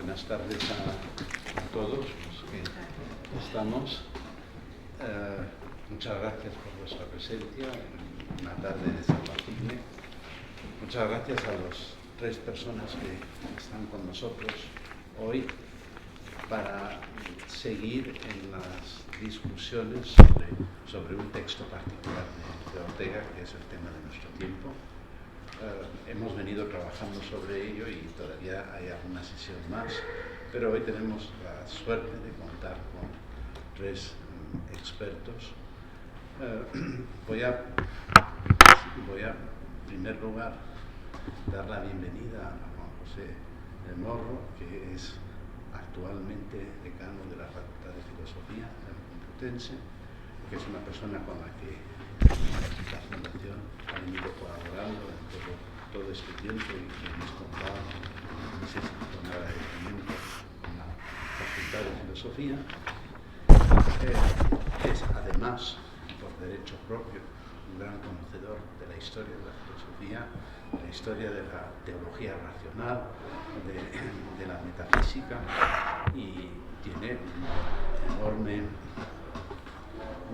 buenas tardes a todos los que estamos. Muchas gracias por vuestra presencia en una tarde de San Martín. Muchas gracias a las 3 personas que están con nosotros hoy para seguir en las discusiones sobre un texto particular de Ortega, que es el tema de nuestro tiempo. Hemos venido trabajando sobre ello y todavía hay alguna sesión más, pero hoy tenemos la suerte de contar con 3 expertos. Voy a, en primer lugar, dar la bienvenida a Juan José del Morro, que es actualmente decano de la Facultad de Filosofía de la Complutense, que es una persona con la que la Fundación ha venido colaborando en todo este tiempo y que hemos contado con agradecimiento con la Facultad de Filosofía. Es además, por derecho propio, un gran conocedor de la historia de la filosofía, de la historia de la teología racional, de la metafísica, y tiene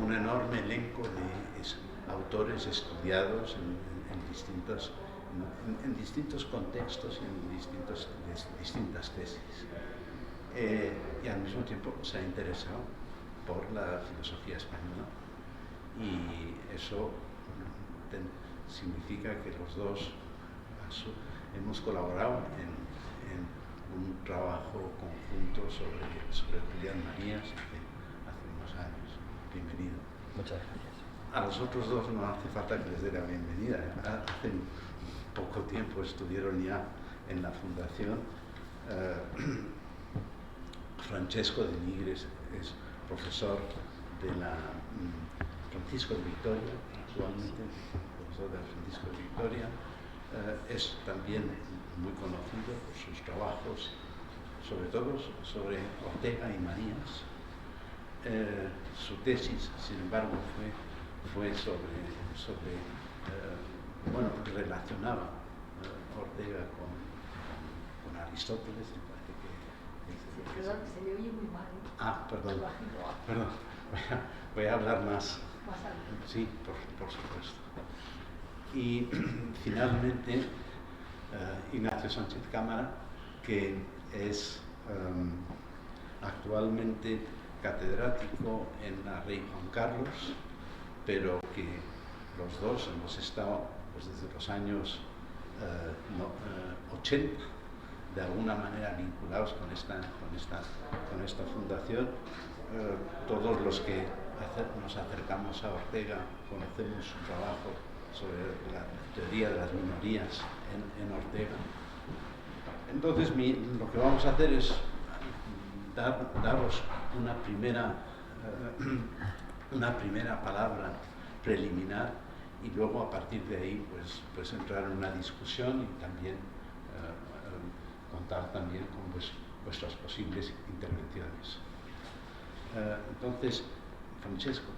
un enorme elenco de autores estudiados en distintos contextos y en distintas tesis. Y al mismo tiempo se ha interesado por la filosofía española, y eso significa que los dos hemos colaborado en un trabajo conjunto sobre Julián Marías hace unos años. Bienvenido. Muchas gracias. A los otros dos no hace falta que les dé la bienvenida. Hace poco tiempo estuvieron ya en la Fundación. Francesco de Nigres es profesor de la Francisco de Vitoria, actualmente profesor de la Francisco de Vitoria. Es también muy conocido por sus trabajos, sobre todo sobre Ortega y Marías. Su tesis, sin embargo, fue relacionaba Ortega con Aristóteles. Perdón, se le oye muy mal. Perdón. Voy a hablar más. Sí, por supuesto. Y finalmente, Ignacio Sánchez Cámara, que es actualmente catedrático en la Rey Juan Carlos, pero que los dos hemos estado desde los años 80 de alguna manera vinculados con esta fundación. Todos los que nos acercamos a Ortega conocemos su trabajo sobre la teoría de las minorías en Ortega. Entonces lo que vamos a hacer es daros una primera palabra preliminar, y luego a partir de ahí pues entrar en una discusión y también contar también con vuestras posibles intervenciones. Entonces, Francesco.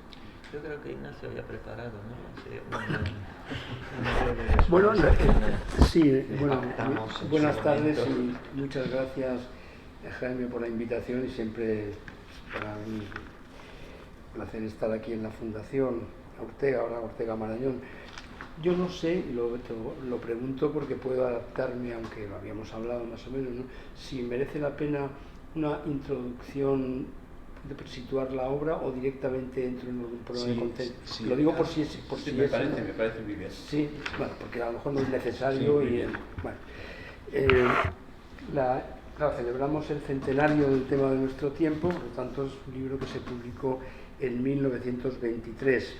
Yo creo que Ignacio había preparado, ¿no? Buenas tardes y muchas gracias, Jaime, por la invitación, y siempre para mí un placer estar aquí en la Fundación Ortega, ahora Ortega Marañón. Yo no sé, lo pregunto porque puedo adaptarme, aunque lo habíamos hablado más o menos, ¿no? Si merece la pena una introducción de situar la obra o directamente entro en algún problema de contexto. Sí, lo digo por si me parece muy bien. Sí, bueno, porque a lo mejor no es necesario. Claro, celebramos el centenario del tema de nuestro tiempo, por lo tanto es un libro que se publicó en 1923.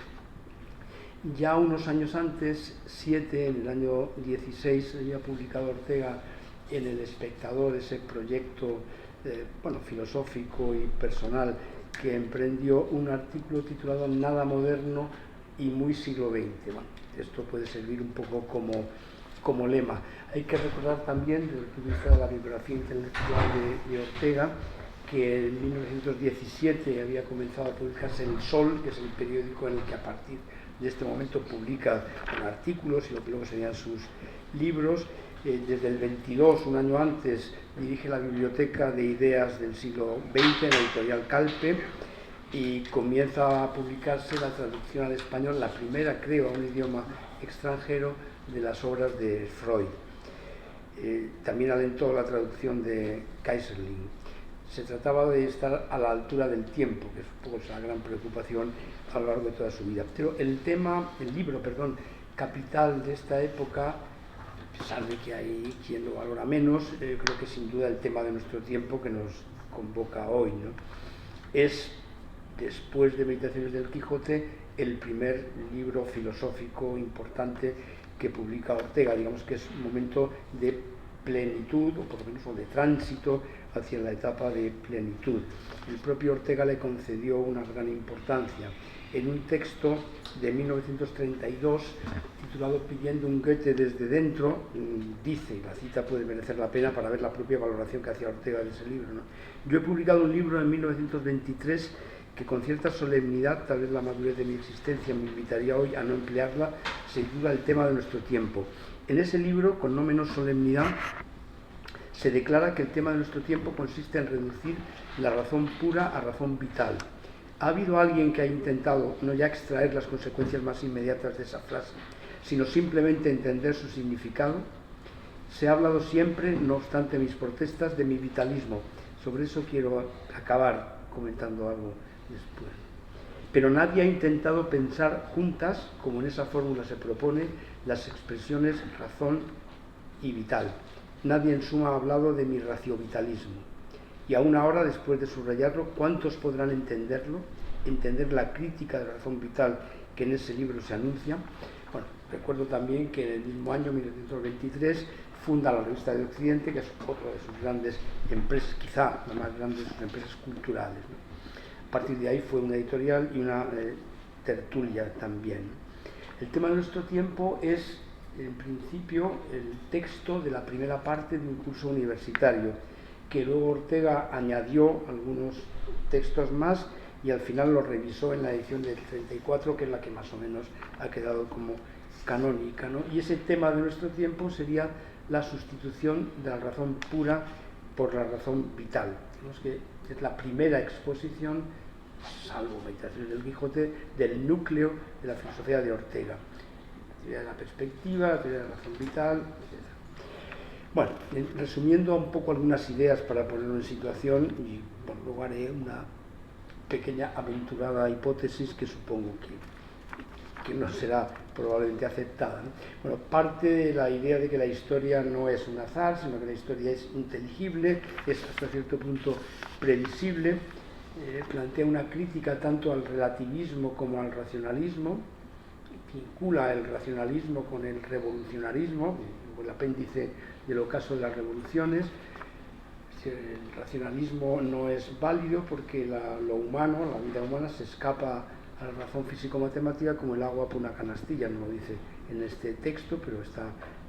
Ya unos años antes, 7, en el año 16, había publicado Ortega en El Espectador ese proyecto filosófico y personal, que emprendió un artículo titulado Nada moderno y muy siglo XX. Bueno, esto puede servir un poco como lema. Hay que recordar también, desde el punto de vista de la bibliografía intelectual de Ortega, que en 1917 había comenzado a publicarse El Sol, que es el periódico en el que a partir de este momento publica artículos y lo que luego serían sus libros, desde el 22, un año antes, dirige la Biblioteca de Ideas del siglo XX en la editorial Calpe y comienza a publicarse la traducción al español, la primera, creo, a un idioma extranjero, de las obras de Freud. También alentó la traducción de Keyserling. Se trataba de estar a la altura del tiempo, que es un poco la gran preocupación a lo largo de toda su vida. Pero el libro capital de esta época, a pesar de que hay quien lo valora menos, creo que sin duda el tema de nuestro tiempo que nos convoca hoy, ¿no? Es, después de Meditaciones del Quijote, el primer libro filosófico importante que publica Ortega. Digamos que es un momento de plenitud, o por lo menos de tránsito hacia la etapa de plenitud. El propio Ortega le concedió una gran importancia. En un texto de 1932, titulado Pidiendo un Goethe desde dentro, dice, y la cita puede merecer la pena para ver la propia valoración que hacía Ortega de ese libro, ¿no? Yo he publicado un libro en 1923 que con cierta solemnidad, tal vez la madurez de mi existencia me invitaría hoy a no emplearla, se titula El tema de nuestro tiempo. En ese libro, con no menos solemnidad, se declara que el tema de nuestro tiempo consiste en reducir la razón pura a razón vital. ¿Ha habido alguien que ha intentado no ya extraer las consecuencias más inmediatas de esa frase, sino simplemente entender su significado? Se ha hablado siempre, no obstante mis protestas, de mi vitalismo. Sobre eso quiero acabar comentando algo después. Pero nadie ha intentado pensar juntas, como en esa fórmula se propone, las expresiones razón y vital. Nadie en suma ha hablado de mi raciovitalismo. Y aún ahora, después de subrayarlo, ¿cuántos podrán entenderlo? Entender la crítica de la razón vital que en ese libro se anuncia. Bueno, recuerdo también que en el mismo año, 1923, funda la Revista de Occidente, que es otra de sus grandes empresas, quizá la más grande de sus empresas culturales, ¿no? A partir de ahí fue una editorial y una tertulia también. El tema de nuestro tiempo es, en principio, el texto de la primera parte de un curso universitario, que luego Ortega añadió algunos textos más y al final lo revisó en la edición del 34, que es la que más o menos ha quedado como canónica, ¿no? Y ese tema de nuestro tiempo sería la sustitución de la razón pura por la razón vital. Digamos que es la primera exposición, salvo Meditaciones del Quijote, del núcleo de la filosofía de Ortega. La teoría de la perspectiva, la teoría de la razón vital, etc. Bueno, resumiendo un poco algunas ideas para ponerlo en situación, y bueno, luego haré una pequeña aventurada hipótesis que supongo que no será probablemente aceptada, ¿no? Bueno, parte de la idea de que la historia no es un azar, sino que la historia es inteligible, es hasta cierto punto previsible, plantea una crítica tanto al relativismo como al racionalismo, vincula el racionalismo con el revolucionarismo, el apéndice del ocaso de las revoluciones. El racionalismo no es válido porque lo humano, la vida humana, se escapa a la razón físico-matemática como el agua por una canastilla, no lo dice en este texto, pero está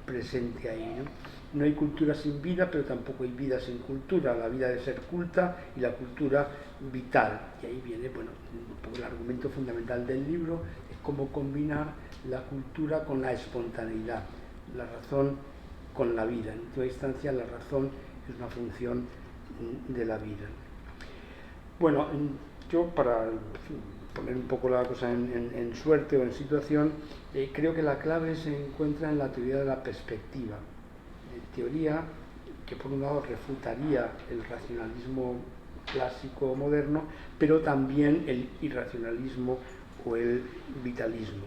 presente ahí, ¿no? No hay cultura sin vida, pero tampoco hay vida sin cultura. La vida debe ser culta y la cultura vital. Y ahí viene, bueno, el argumento fundamental del libro, es cómo combinar la cultura con la espontaneidad, la razón con la vida. En última instancia, la razón es una función de la vida. Bueno, yo para poner un poco la cosa en suerte o en situación, creo que la clave se encuentra en la teoría de la perspectiva. Teoría que por un lado refutaría el racionalismo clásico o moderno, pero también el irracionalismo o el vitalismo,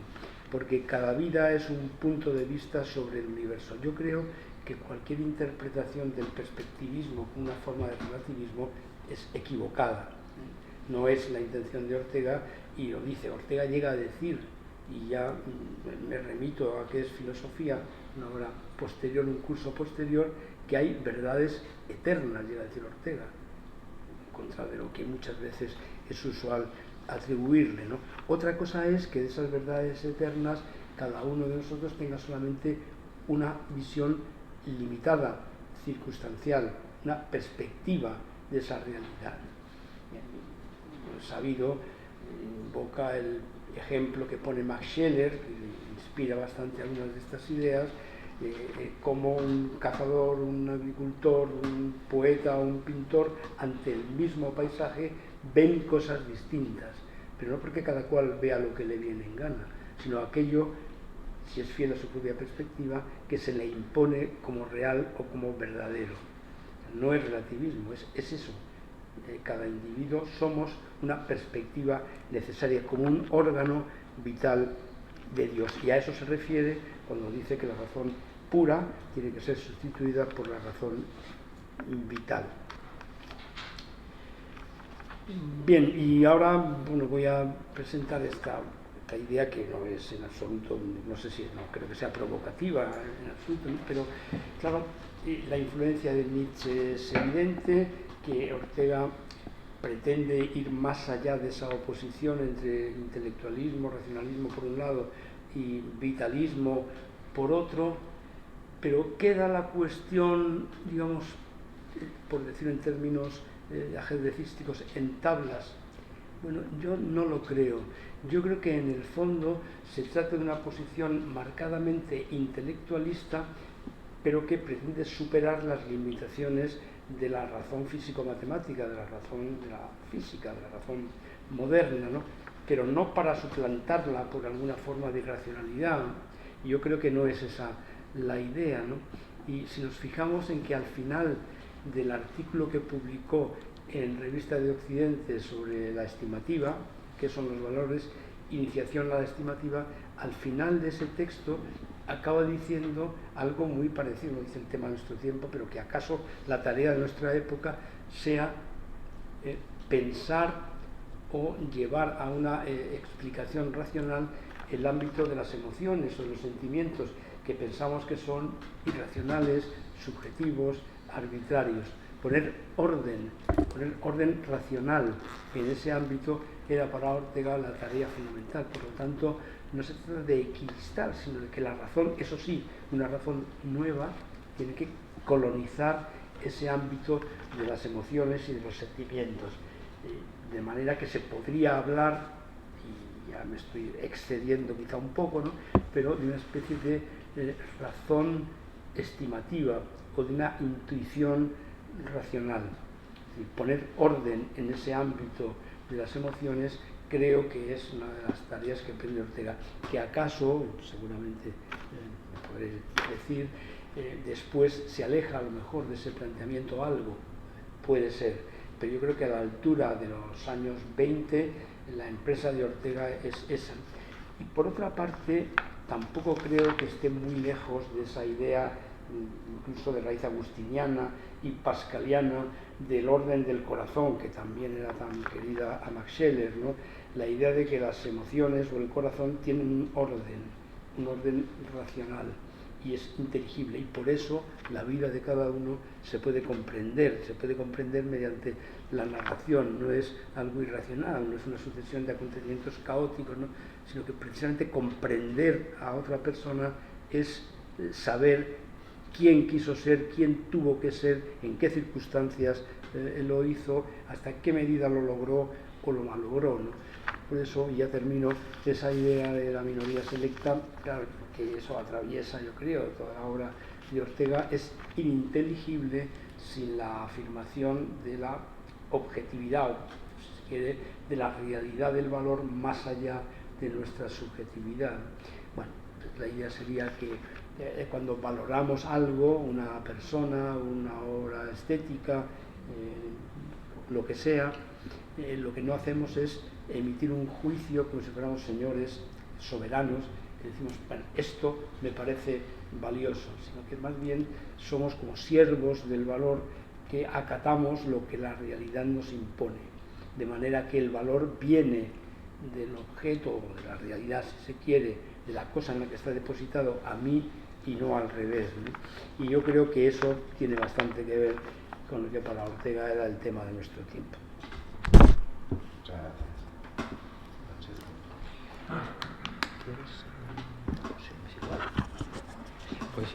porque cada vida es un punto de vista sobre el universo. Yo creo que cualquier interpretación del perspectivismo como una forma de relativismo es equivocada. No es la intención de Ortega, y lo dice. Ortega llega a decir, y ya me remito a que es filosofía, una obra posterior, un curso posterior, que hay verdades eternas, llega a decir Ortega, en contra de lo que muchas veces es usual atribuirle, ¿no? Otra cosa es que de esas verdades eternas cada uno de nosotros tenga solamente una visión limitada, circunstancial, una perspectiva de esa realidad. Sabido invoca el ejemplo que pone Max Scheler, que inspira bastante algunas de estas ideas, Como un cazador, un agricultor, un poeta o un pintor, ante el mismo paisaje, ven cosas distintas, pero no porque cada cual vea lo que le viene en gana, sino aquello, si es fiel a su propia perspectiva, que se le impone como real o como verdadero. No es relativismo, es eso. Cada individuo somos una perspectiva necesaria, como un órgano vital de Dios. Y a eso se refiere cuando dice que la razón pura tiene que ser sustituida por la razón vital. Bien, y ahora voy a presentar esta idea que no es en absoluto, no sé si, no creo que sea provocativa en absoluto, ¿no? Pero claro, la influencia de Nietzsche es evidente, que Ortega pretende ir más allá de esa oposición entre intelectualismo, racionalismo por un lado y vitalismo por otro, pero queda la cuestión, digamos, por decirlo en términos ajedrecísticos, en tablas. Bueno, yo no lo creo. Yo creo que en el fondo se trata de una posición marcadamente intelectualista, pero que pretende superar las limitaciones de la razón físico-matemática, de la razón de la física, de la razón moderna, ¿no? Pero no para suplantarla por alguna forma de irracionalidad. Yo creo que no es esa la idea, ¿no? Y si nos fijamos en que al final del artículo que publicó en Revista de Occidente sobre la estimativa, que son los valores, iniciación a la estimativa, al final de ese texto acaba diciendo algo muy parecido, no dice el tema de nuestro tiempo, pero que acaso la tarea de nuestra época sea pensar o llevar a una explicación racional el ámbito de las emociones o de los sentimientos que pensamos que son irracionales, subjetivos, arbitrarios. Poner orden racional en ese ámbito era para Ortega la tarea fundamental. Por lo tanto, no se trata de equidistar, sino de que la razón, eso sí, una razón nueva, tiene que colonizar ese ámbito de las emociones y de los sentimientos. De manera que se podría hablar, y ya me estoy excediendo quizá un poco, ¿no?, pero de una especie de razón estimativa o de una intuición racional. Es decir, poner orden en ese ámbito de las emociones creo que es una de las tareas que emprende Ortega, que acaso, seguramente me podré decir, después se aleja a lo mejor de ese planteamiento algo, puede ser, pero yo creo que a la altura de los años 20 la empresa de Ortega es esa. Y por otra parte, tampoco creo que esté muy lejos de esa idea, incluso de raíz agustiniana y pascaliana, del orden del corazón, que también era tan querida a Max Scheler, ¿no? La idea de que las emociones o el corazón tienen un orden racional y es inteligible, y por eso la vida de cada uno se puede comprender mediante la narración, no es algo irracional, no es una sucesión de acontecimientos caóticos, ¿no?, sino que precisamente comprender a otra persona es saber quién quiso ser, quién tuvo que ser, en qué circunstancias lo hizo, hasta qué medida lo logró o lo malogró, ¿no? Por eso, ya termino, esa idea de la minoría selecta, claro, que eso atraviesa, yo creo, toda la obra de Ortega, es ininteligible sin la afirmación de la objetividad, o si se quiere, de la realidad del valor más allá de nuestra subjetividad. Bueno, la idea sería que cuando valoramos algo, una persona, una obra estética, lo que sea, lo que no hacemos es emitir un juicio como si fuéramos señores soberanos, que decimos, bueno, esto me parece valioso, sino que más bien somos como siervos del valor que acatamos lo que la realidad nos impone, de manera que el valor viene del objeto o de la realidad, si se quiere, de la cosa en la que está depositado a mí y no al revés, ¿no? Y yo creo que eso tiene bastante que ver con lo que para Ortega era el tema de nuestro tiempo. Muchas gracias. Pues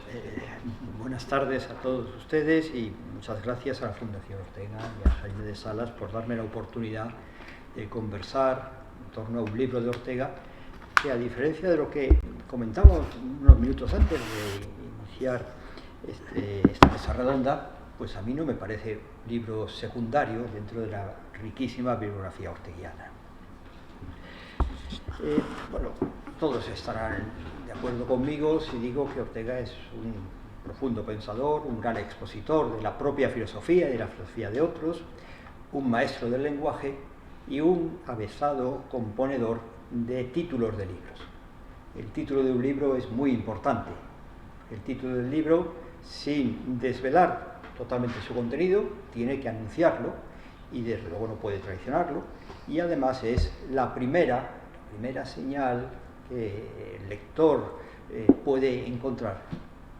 buenas tardes a todos ustedes y muchas gracias a la Fundación Ortega y a Jaime de Salas por darme la oportunidad de conversar en torno a un libro de Ortega que, a diferencia de lo que comentamos unos minutos antes de iniciar esta mesa redonda, pues a mí no me parece libro secundario dentro de la riquísima bibliografía orteguiana. Bueno, todos estarán de acuerdo conmigo si digo que Ortega es un profundo pensador, un gran expositor de la propia filosofía y de la filosofía de otros, un maestro del lenguaje y un avezado componedor de títulos de libros. El título de un libro es muy importante. El título del libro, sin desvelar totalmente su contenido, tiene que anunciarlo y desde luego no puede traicionarlo, y además es la primera señal que el lector puede encontrar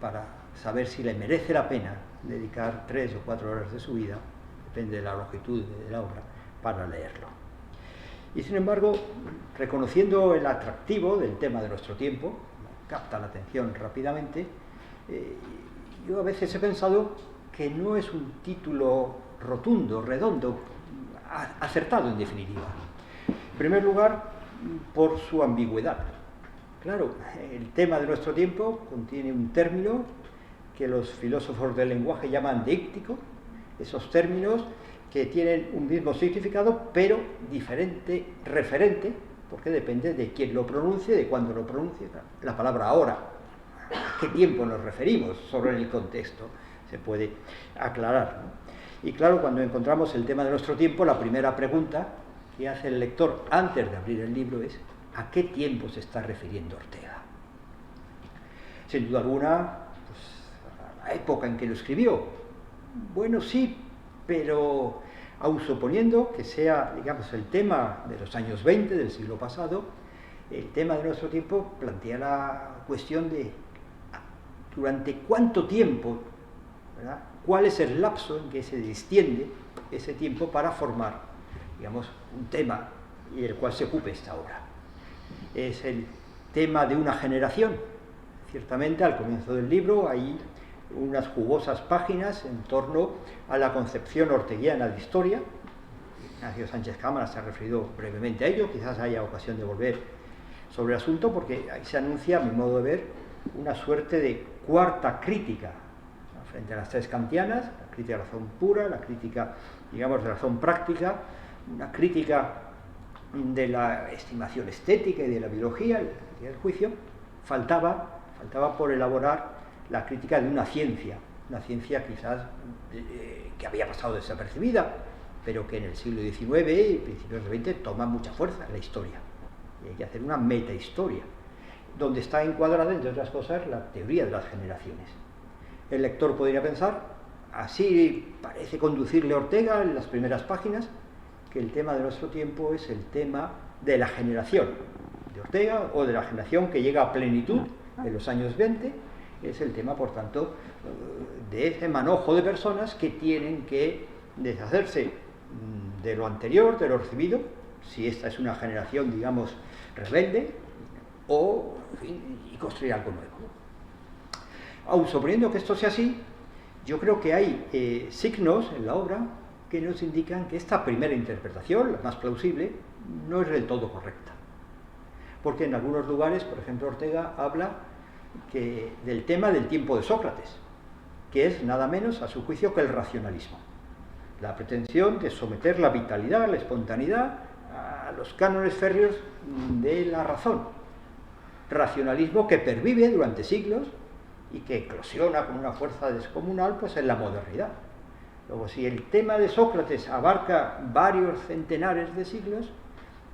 para saber si le merece la pena dedicar 3 o 4 horas de su vida, depende de la longitud de la obra, para leerlo. Y sin embargo, reconociendo el atractivo del tema de nuestro tiempo, capta la atención rápidamente, yo a veces he pensado que no es un título rotundo, redondo, acertado en definitiva. En primer lugar, por su ambigüedad. Claro, el tema de nuestro tiempo contiene un término que los filósofos del lenguaje llaman deíctico, esos términos que tienen un mismo significado, pero diferente referente, porque depende de quién lo pronuncie, de cuándo lo pronuncie. La palabra ahora, ¿a qué tiempo nos referimos? Sobre el contexto se puede aclarar, ¿no? Y claro, cuando encontramos el tema de nuestro tiempo, la primera pregunta que hace el lector antes de abrir el libro es ¿a qué tiempo se está refiriendo Ortega? Sin duda alguna, pues, a la época en que lo escribió. Bueno, sí, pero aun suponiendo que sea, digamos, el tema de los años 20 del siglo pasado, el tema de nuestro tiempo plantea la cuestión de durante cuánto tiempo, ¿verdad? ¿Cuál es el lapso en que se distiende ese tiempo para formar, digamos, un tema y del cual se ocupe esta obra? Es el tema de una generación. Ciertamente, al comienzo del libro hay unas jugosas páginas en torno a la concepción orteguiana de historia. Ignacio Sánchez Cámara se ha referido brevemente a ello, quizás haya ocasión de volver sobre el asunto, porque ahí se anuncia, a mi modo de ver, una suerte de cuarta crítica, ¿no?, frente a las 3 kantianas, la crítica de la razón pura, la crítica, digamos, de la razón práctica, una crítica de la estimación estética y de la biología, la crítica del juicio. Faltaba por elaborar la crítica de una ciencia quizás que había pasado desapercibida, pero que en el siglo XIX y principios del XX toma mucha fuerza en la historia. Y hay que hacer una metahistoria, donde está encuadrada, entre otras cosas, la teoría de las generaciones. El lector podría pensar, así parece conducirle Ortega en las primeras páginas, que el tema de nuestro tiempo es el tema de la generación de Ortega, o de la generación que llega a plenitud en los años 20, es el tema, por tanto, de ese manojo de personas que tienen que deshacerse de lo anterior, de lo recibido, si esta es una generación, digamos, rebelde, o, en fin, y construir algo nuevo. Aun suponiendo que esto sea así, yo creo que hay signos en la obra que nos indican que esta primera interpretación, la más plausible, no es del todo correcta. Porque en algunos lugares, por ejemplo, Ortega habla del tema del tiempo de Sócrates, que es nada menos, a su juicio, que el racionalismo. La pretensión de someter la vitalidad, la espontaneidad, a los cánones férreos de la razón. Racionalismo que pervive durante siglos y que eclosiona con una fuerza descomunal, pues, en la modernidad. Luego, si el tema de Sócrates abarca varios centenares de siglos,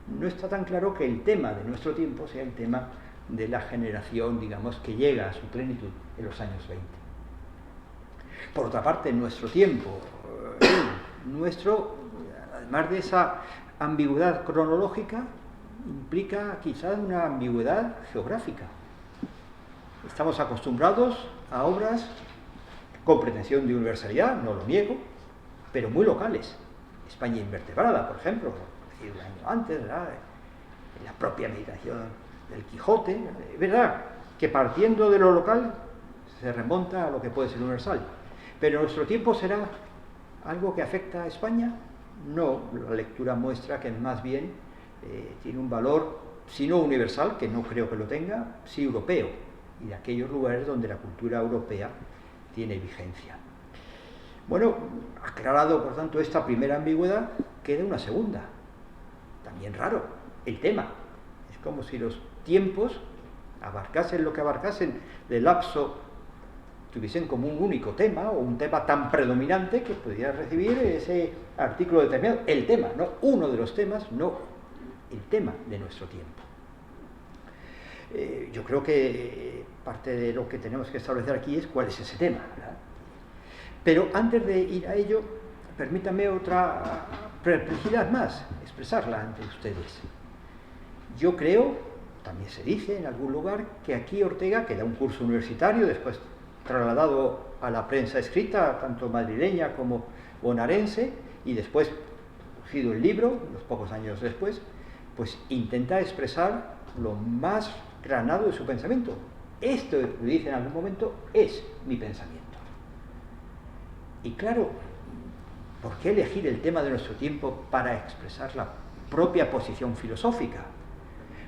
no está tan claro que el tema de nuestro tiempo sea el tema de la generación, digamos, que llega a su plenitud en los años 20. Por otra parte, nuestro tiempo, además de esa ambigüedad cronológica, implica quizás una ambigüedad geográfica. Estamos acostumbrados a obras con pretensión de universalidad, no lo niego, pero muy locales. España invertebrada, por ejemplo, un año antes, ¿verdad?, en la propia meditación del Quijote, es verdad que partiendo de lo local se remonta a lo que puede ser universal, pero nuestro tiempo será algo que afecta a España. No, la lectura muestra que más bien tiene un valor, si no universal, que no creo que lo tenga, sí europeo, y de aquellos lugares donde la cultura europea tiene vigencia. Bueno, aclarado por tanto esta primera ambigüedad, queda una segunda, también raro, el tema. Es como si los tiempos abarcasen lo que abarcasen del lapso, tuviesen como un único tema o un tema tan predominante que pudiera recibir ese artículo determinado, el tema, no uno de los temas, no el tema de nuestro tiempo. Yo creo que parte de lo que tenemos que establecer aquí es cuál es ese tema, ¿verdad? Pero antes de ir a ello, permítanme otra perplejidad más, expresarla ante ustedes. Yo creo, también se dice en algún lugar, que aquí Ortega, que da un curso universitario, después trasladado a la prensa escrita, tanto madrileña como bonaerense, y después surgido el libro, unos pocos años después, pues intenta expresar lo más granado de su pensamiento. Esto, lo dice en algún momento, es mi pensamiento. Y claro, ¿por qué elegir el tema de nuestro tiempo para expresar la propia posición filosófica?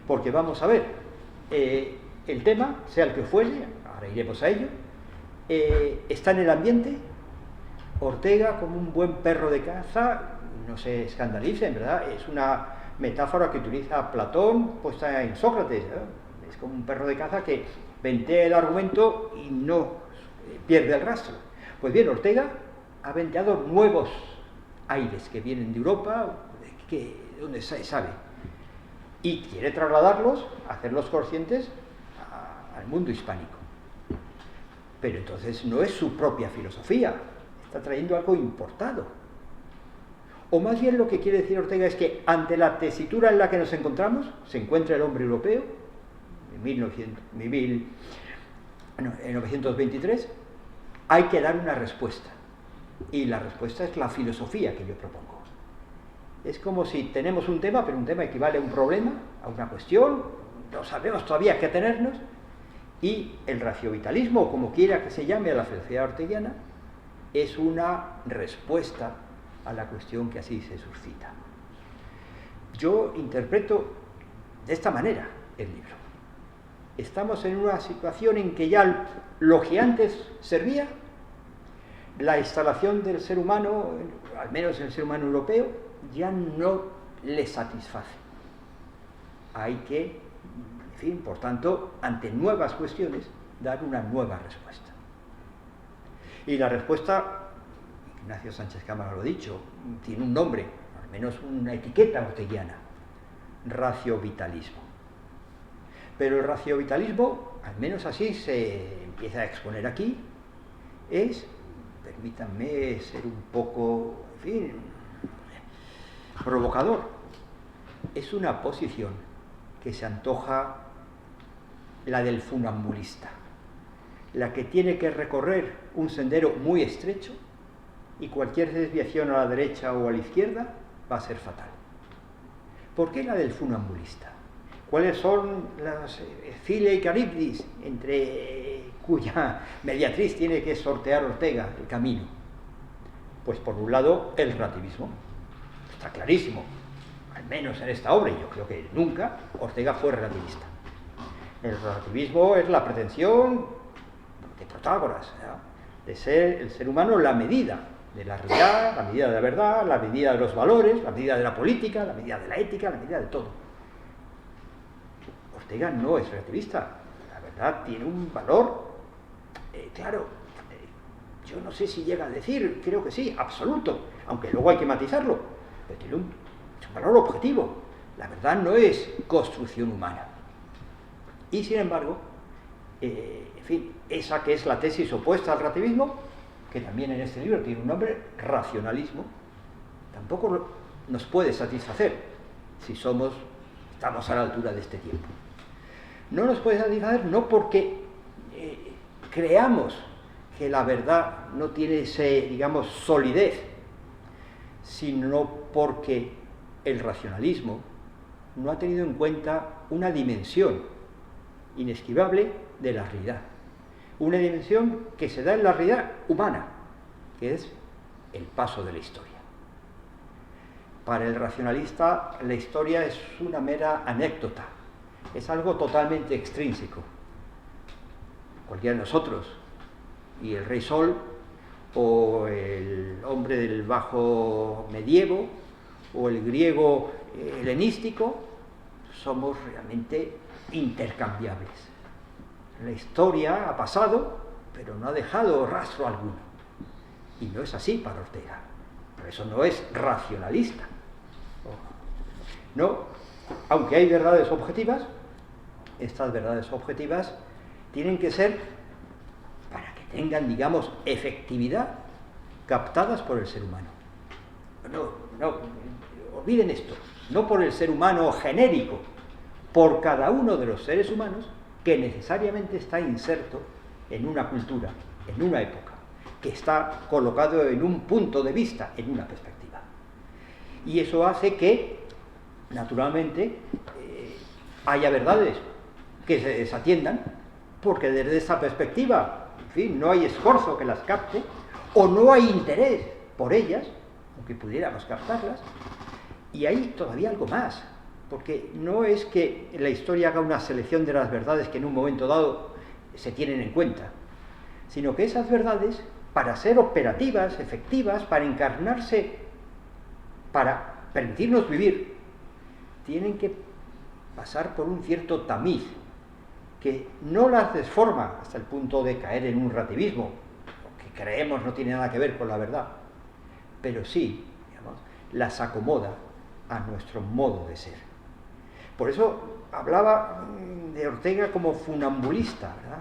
Porque vamos a ver, el tema, sea el que fuere, ahora iremos a ello, está en el ambiente. Ortega, como un buen perro de caza, no se escandalicen, ¿verdad? Es una metáfora que utiliza Platón puesta en Sócrates, ¿verdad? Es como un perro de caza que ventea el argumento y no pierde el rastro. Pues bien, Ortega ha venteado nuevos aires que vienen de Europa, donde se sabe, y quiere trasladarlos, hacerlos conscientes al mundo hispánico. Pero entonces no es su propia filosofía, está trayendo algo importado. O más bien lo que quiere decir Ortega es que ante la tesitura en la que nos encontramos, se encuentra el hombre europeo, en 1923, hay que dar una respuesta. Y la respuesta es la filosofía que yo propongo. Es como si tenemos un tema, pero un tema equivale a un problema, a una cuestión, no sabemos todavía a qué atenernos, y el raciovitalismo, o como quiera que se llame a la filosofía orteguiana, es una respuesta a la cuestión que así se suscita. Yo interpreto de esta manera el libro. Estamos en una situación en que ya lo que antes servía, la instalación del ser humano, al menos el ser humano europeo, ya no le satisface. Hay que, en fin, por tanto, ante nuevas cuestiones, dar una nueva respuesta. Y la respuesta, Ignacio Sánchez Cámara lo ha dicho, tiene un nombre, al menos una etiqueta orteguiana: raciovitalismo. Pero el raciovitalismo, al menos así se empieza a exponer aquí, es, permítanme ser un poco, en fin, provocador, es una posición que se antoja la del funambulista, la que tiene que recorrer un sendero muy estrecho y cualquier desviación a la derecha o a la izquierda va a ser fatal. ¿Por qué la del funambulista? ¿Cuáles son las Scilla y Charybdis entre cuya mediatriz tiene que sortear Ortega el camino? Pues por un lado el relativismo, está clarísimo, al menos en esta obra, y yo creo que nunca Ortega fue relativista. El relativismo es la pretensión de Protágoras, ¿verdad?, de ser el ser humano la medida de la realidad, la medida de la verdad, la medida de los valores, la medida de la política, la medida de la ética, la medida de todo. Ortega no es relativista, la verdad tiene un valor, claro, yo no sé si llega a decir, creo que sí, absoluto, aunque luego hay que matizarlo, pero tiene un valor objetivo. La verdad no es construcción humana. Y sin embargo, en fin, esa que es la tesis opuesta al relativismo, que también en este libro tiene un nombre, racionalismo, tampoco nos puede satisfacer si estamos a la altura de este tiempo. No nos puede satisfacer no porque creamos que la verdad no tiene ese, digamos, solidez, sino porque el racionalismo no ha tenido en cuenta una dimensión inesquivable de la realidad. Una dimensión que se da en la realidad humana, que es el paso de la historia. Para el racionalista, la historia es una mera anécdota, es algo totalmente extrínseco. cualquiera de nosotros, y el rey Sol, o el hombre del bajo medievo, o el griego helenístico, somos realmente intercambiables. La historia ha pasado, pero no ha dejado rastro alguno. Y no es así para Ortega. Por eso no es racionalista. No, aunque hay verdades objetivas, estas verdades objetivas tienen que ser, para que tengan, digamos, efectividad, captadas por el ser humano. No, olviden esto, no por el ser humano genérico, por cada uno de los seres humanos que necesariamente está inserto en una cultura, en una época, que está colocado en un punto de vista, en una perspectiva. Y eso hace que, naturalmente, haya verdades que se desatiendan, porque desde esa perspectiva, en fin, no hay esfuerzo que las capte, o no hay interés por ellas, aunque pudiéramos captarlas, y hay todavía algo más, porque no es que la historia haga una selección de las verdades que en un momento dado se tienen en cuenta, sino que esas verdades, para ser operativas, efectivas, para encarnarse, para permitirnos vivir, tienen que pasar por un cierto tamiz, que no las desforma hasta el punto de caer en un relativismo, que creemos no tiene nada que ver con la verdad, pero sí, digamos, las acomoda a nuestro modo de ser. Por eso hablaba de Ortega como funambulista, ¿verdad?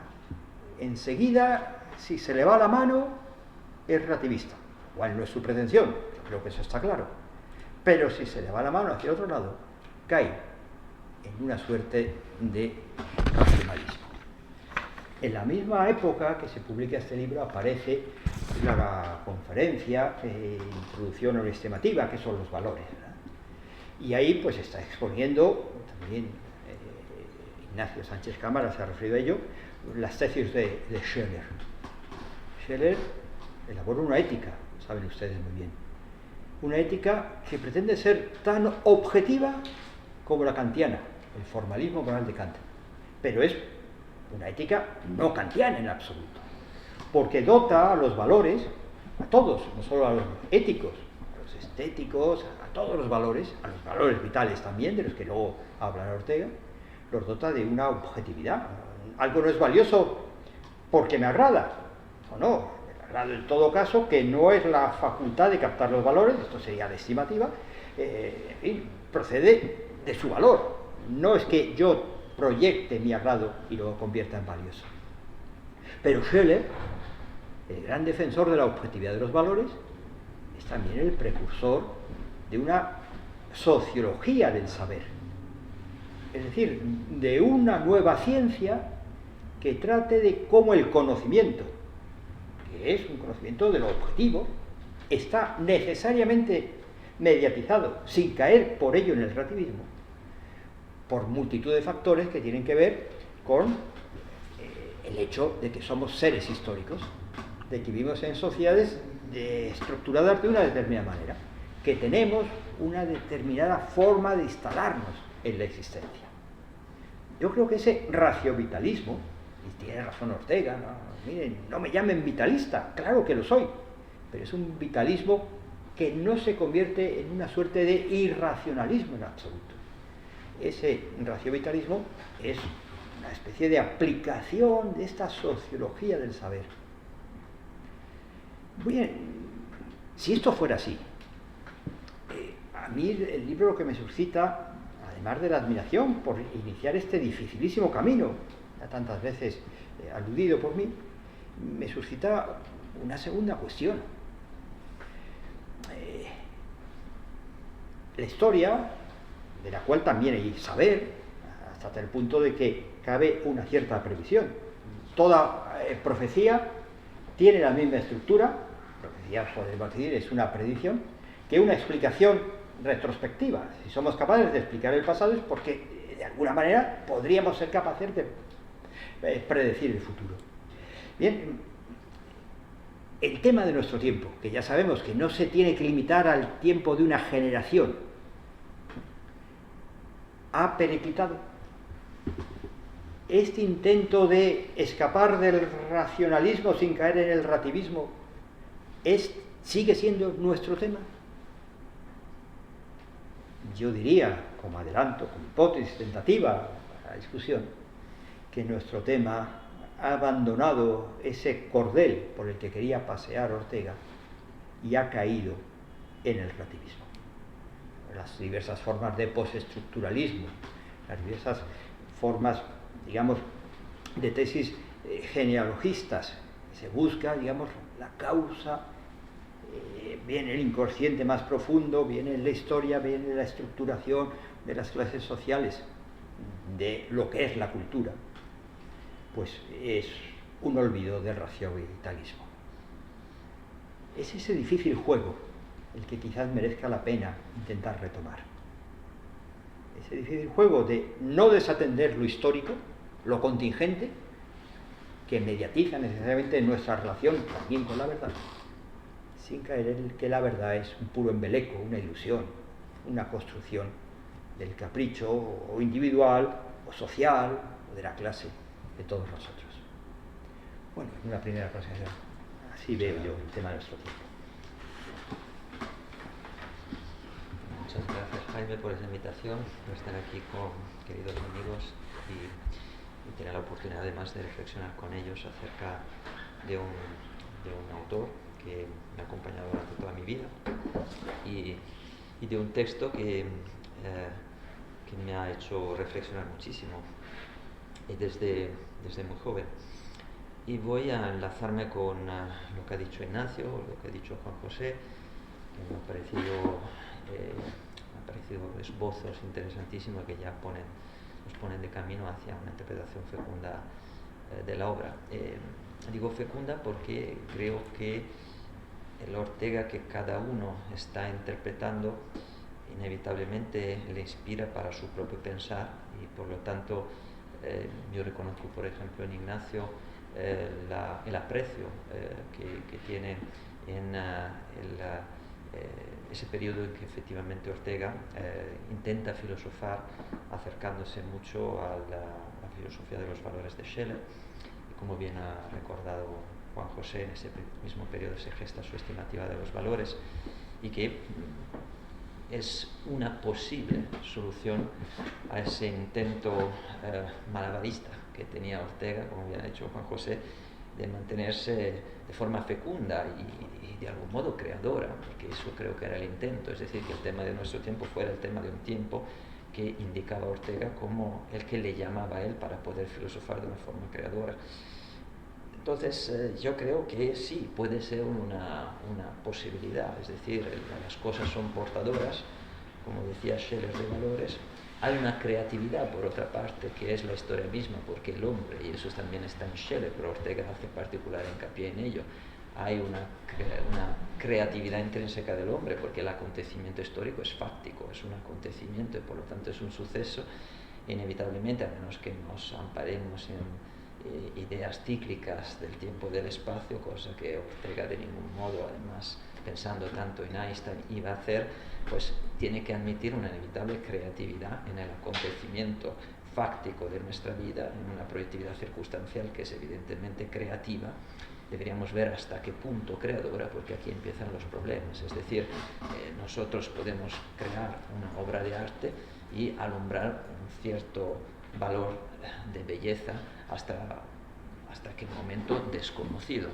Enseguida, si se le va la mano, es relativista. Igual no es su pretensión, yo creo que eso está claro. Pero si se le va la mano hacia otro lado, cae en una suerte de racionalismo. En la misma época que se publica este libro aparece la conferencia Introducción a la estimativa, que son los valores, ¿verdad? Y ahí pues está exponiendo, también Ignacio Sánchez Cámara se ha referido a ello, las tesis de Scheler. Scheler elaboró una ética, saben ustedes muy bien, una ética que pretende ser tan objetiva como la kantiana, el formalismo moral de Kant, pero es una ética no kantiana en absoluto, porque dota a los valores, a todos, no solo a los éticos, a los estéticos, a todos los valores, a los valores vitales también, de los que luego habla Ortega, los dota de una objetividad. Algo no es valioso porque me agrada, o no, me agrada en todo caso, que no es la facultad de captar los valores, esto sería la estimativa, en fin, procede de su valor, no es que yo proyecte mi agrado y lo convierta en valioso. Pero Scheler, el gran defensor de la objetividad de los valores, es también el precursor de una sociología del saber, es decir, de una nueva ciencia que trate de cómo el conocimiento, que es un conocimiento de lo objetivo, está necesariamente mediatizado, sin caer por ello en el relativismo, por multitud de factores que tienen que ver con el hecho de que somos seres históricos, de que vivimos en sociedades estructuradas de una determinada manera, que tenemos una determinada forma de instalarnos en la existencia. Yo creo que ese raciovitalismo, y tiene razón Ortega, miren, no me llamen vitalista, claro que lo soy, pero es un vitalismo que no se convierte en una suerte de irracionalismo en absoluto. Ese raciovitalismo es una especie de aplicación de esta sociología del saber. Bien, si esto fuera así, a mí el libro lo que me suscita, además de la admiración por iniciar este dificilísimo camino, ya tantas veces aludido por mí, me suscita una segunda cuestión. La historia, de la cual también hay saber, hasta el punto de que cabe una cierta previsión. Toda profecía tiene la misma estructura, profecía podemos decir es una predicción, que una explicación retrospectiva. Si somos capaces de explicar el pasado es porque de alguna manera podríamos ser capaces de predecir el futuro. Bien, el tema de nuestro tiempo, que ya sabemos que no se tiene que limitar al tiempo de una generación, ha periclitado. este intento de escapar del racionalismo sin caer en el relativismo sigue siendo nuestro tema. Yo diría, como adelanto, como hipótesis tentativa a la discusión, que nuestro tema ha abandonado ese cordel por el que quería pasear Ortega y ha caído en el relativismo. Las diversas formas de postestructuralismo, las diversas formas, digamos, de tesis genealogistas. Se busca, digamos, la causa, viene el inconsciente más profundo, viene la historia, viene la estructuración de las clases sociales, de lo que es la cultura. Pues es un olvido del racionalismo. Es ese difícil juego el que quizás merezca la pena intentar retomar. Ese difícil juego de no desatender lo histórico, lo contingente, que mediatiza necesariamente nuestra relación también con la verdad, sin caer en que la verdad es un puro embeleco, una ilusión, una construcción del capricho o individual, o social, o de la clase de todos nosotros. Bueno, una primera consideración. Así veo yo el tema de nuestro tiempo. Muchas gracias, Jaime, por esa invitación, por estar aquí con queridos amigos y tener la oportunidad además de reflexionar con ellos acerca de un autor que me ha acompañado durante toda mi vida y de un texto que me ha hecho reflexionar muchísimo y desde muy joven. Y voy a enlazarme con lo que ha dicho Ignacio, lo que ha dicho Juan José, que me ha parecido esbozos interesantísimos que ya nos ponen de camino hacia una interpretación fecunda de la obra. Digo fecunda porque creo que el Ortega que cada uno está interpretando inevitablemente le inspira para su propio pensar y por lo tanto yo reconozco, por ejemplo, en Ignacio el aprecio que tiene en ese periodo en que efectivamente Ortega intenta filosofar acercándose mucho a la filosofía de los valores de Scheler y como bien ha recordado Juan José, en ese mismo periodo se gesta su estimativa de los valores y que es una posible solución a ese intento malabarista que tenía Ortega, como bien ha dicho Juan José, de mantenerse de forma fecunda y de algún modo creadora, porque eso creo que era el intento, es decir, que el tema de nuestro tiempo fuera el tema de un tiempo que indicaba Ortega como el que le llamaba a él para poder filosofar de una forma creadora. Entonces yo creo que sí, puede ser una posibilidad, es decir, las cosas son portadoras, como decía Scheler, de valores. Hay una creatividad, por otra parte, que es la historia misma, porque el hombre, y eso también está en Scheler, pero Ortega hace particular hincapié en ello, hay una creatividad intrínseca del hombre, porque el acontecimiento histórico es fáctico, es un acontecimiento y por lo tanto es un suceso, inevitablemente, a menos que nos amparemos en ideas cíclicas del tiempo y del espacio, cosa que Ortega de ningún modo, además pensando tanto en Einstein, iba a hacer, pues tiene que admitir una inevitable creatividad en el acontecimiento fáctico de nuestra vida, en una proyectividad circunstancial que es evidentemente creativa. Deberíamos ver hasta qué punto creadora, porque aquí empiezan los problemas, es decir, nosotros podemos crear una obra de arte y alumbrar un cierto valor de belleza hasta aquel momento desconocido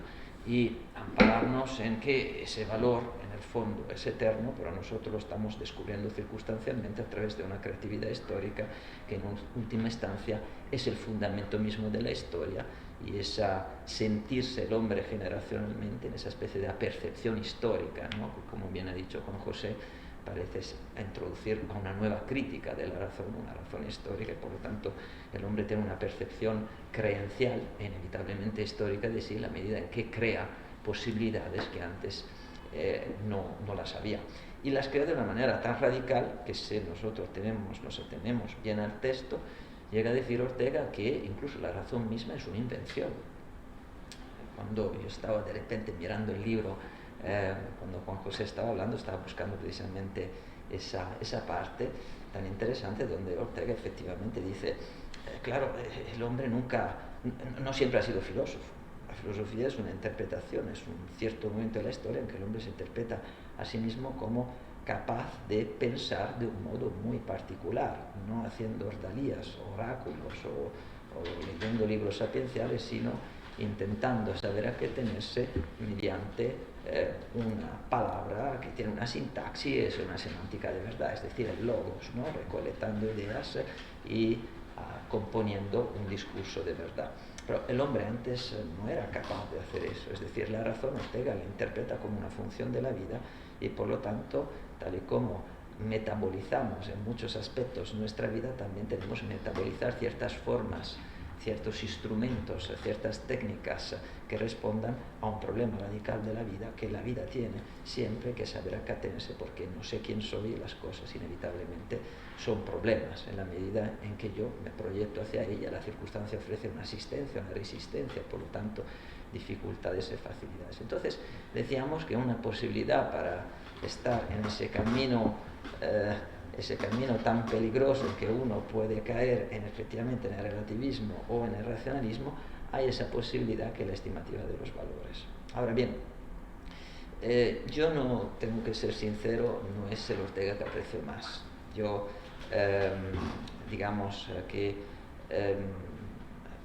y ampararnos en que ese valor en el fondo es eterno, pero nosotros lo estamos descubriendo circunstancialmente a través de una creatividad histórica que en última instancia es el fundamento mismo de la historia y esa sentirse el hombre generacionalmente en esa especie de apercepción histórica, ¿no? Como bien ha dicho Juan José, parece introducir a una nueva crítica de la razón, una razón histórica, y por lo tanto el hombre tiene una percepción creencial, inevitablemente histórica, de sí, en la medida en que crea posibilidades que antes no las había. Y las crea de una manera tan radical que si nosotros nos atenemos bien al texto, llega a decir Ortega que incluso la razón misma es una invención. Cuando yo estaba de repente mirando el libro, cuando Juan José estaba hablando, estaba buscando precisamente esa parte tan interesante donde Ortega efectivamente dice claro, el hombre no siempre ha sido filósofo. La filosofía es una interpretación, es un cierto momento de la historia en que el hombre se interpreta a sí mismo como capaz de pensar de un modo muy particular, no haciendo ordalías, oráculos o leyendo libros sapienciales, sino intentando saber a qué tenerse mediante una palabra que tiene una sintaxis, una semántica de verdad, es decir, el logos, ¿no? Recolectando ideas y componiendo un discurso de verdad. Pero el hombre antes no era capaz de hacer eso, es decir, la razón Ortega la interpreta como una función de la vida y por lo tanto, tal y como metabolizamos en muchos aspectos nuestra vida, también tenemos que metabolizar ciertas formas, ciertos instrumentos, ciertas técnicas que respondan a un problema radical de la vida que la vida tiene siempre que saber acatarse, porque no sé quién soy y las cosas inevitablemente son problemas. En la medida en que yo me proyecto hacia ella, la circunstancia ofrece una asistencia, una resistencia, por lo tanto dificultades y facilidades. Entonces decíamos que una posibilidad para estar en ese camino tan peligroso que uno puede caer efectivamente en el relativismo o en el racionalismo, hay esa posibilidad que es la estimativa de los valores. Ahora bien, yo no tengo que ser sincero, no es el Ortega que aprecio más. Yo, digamos que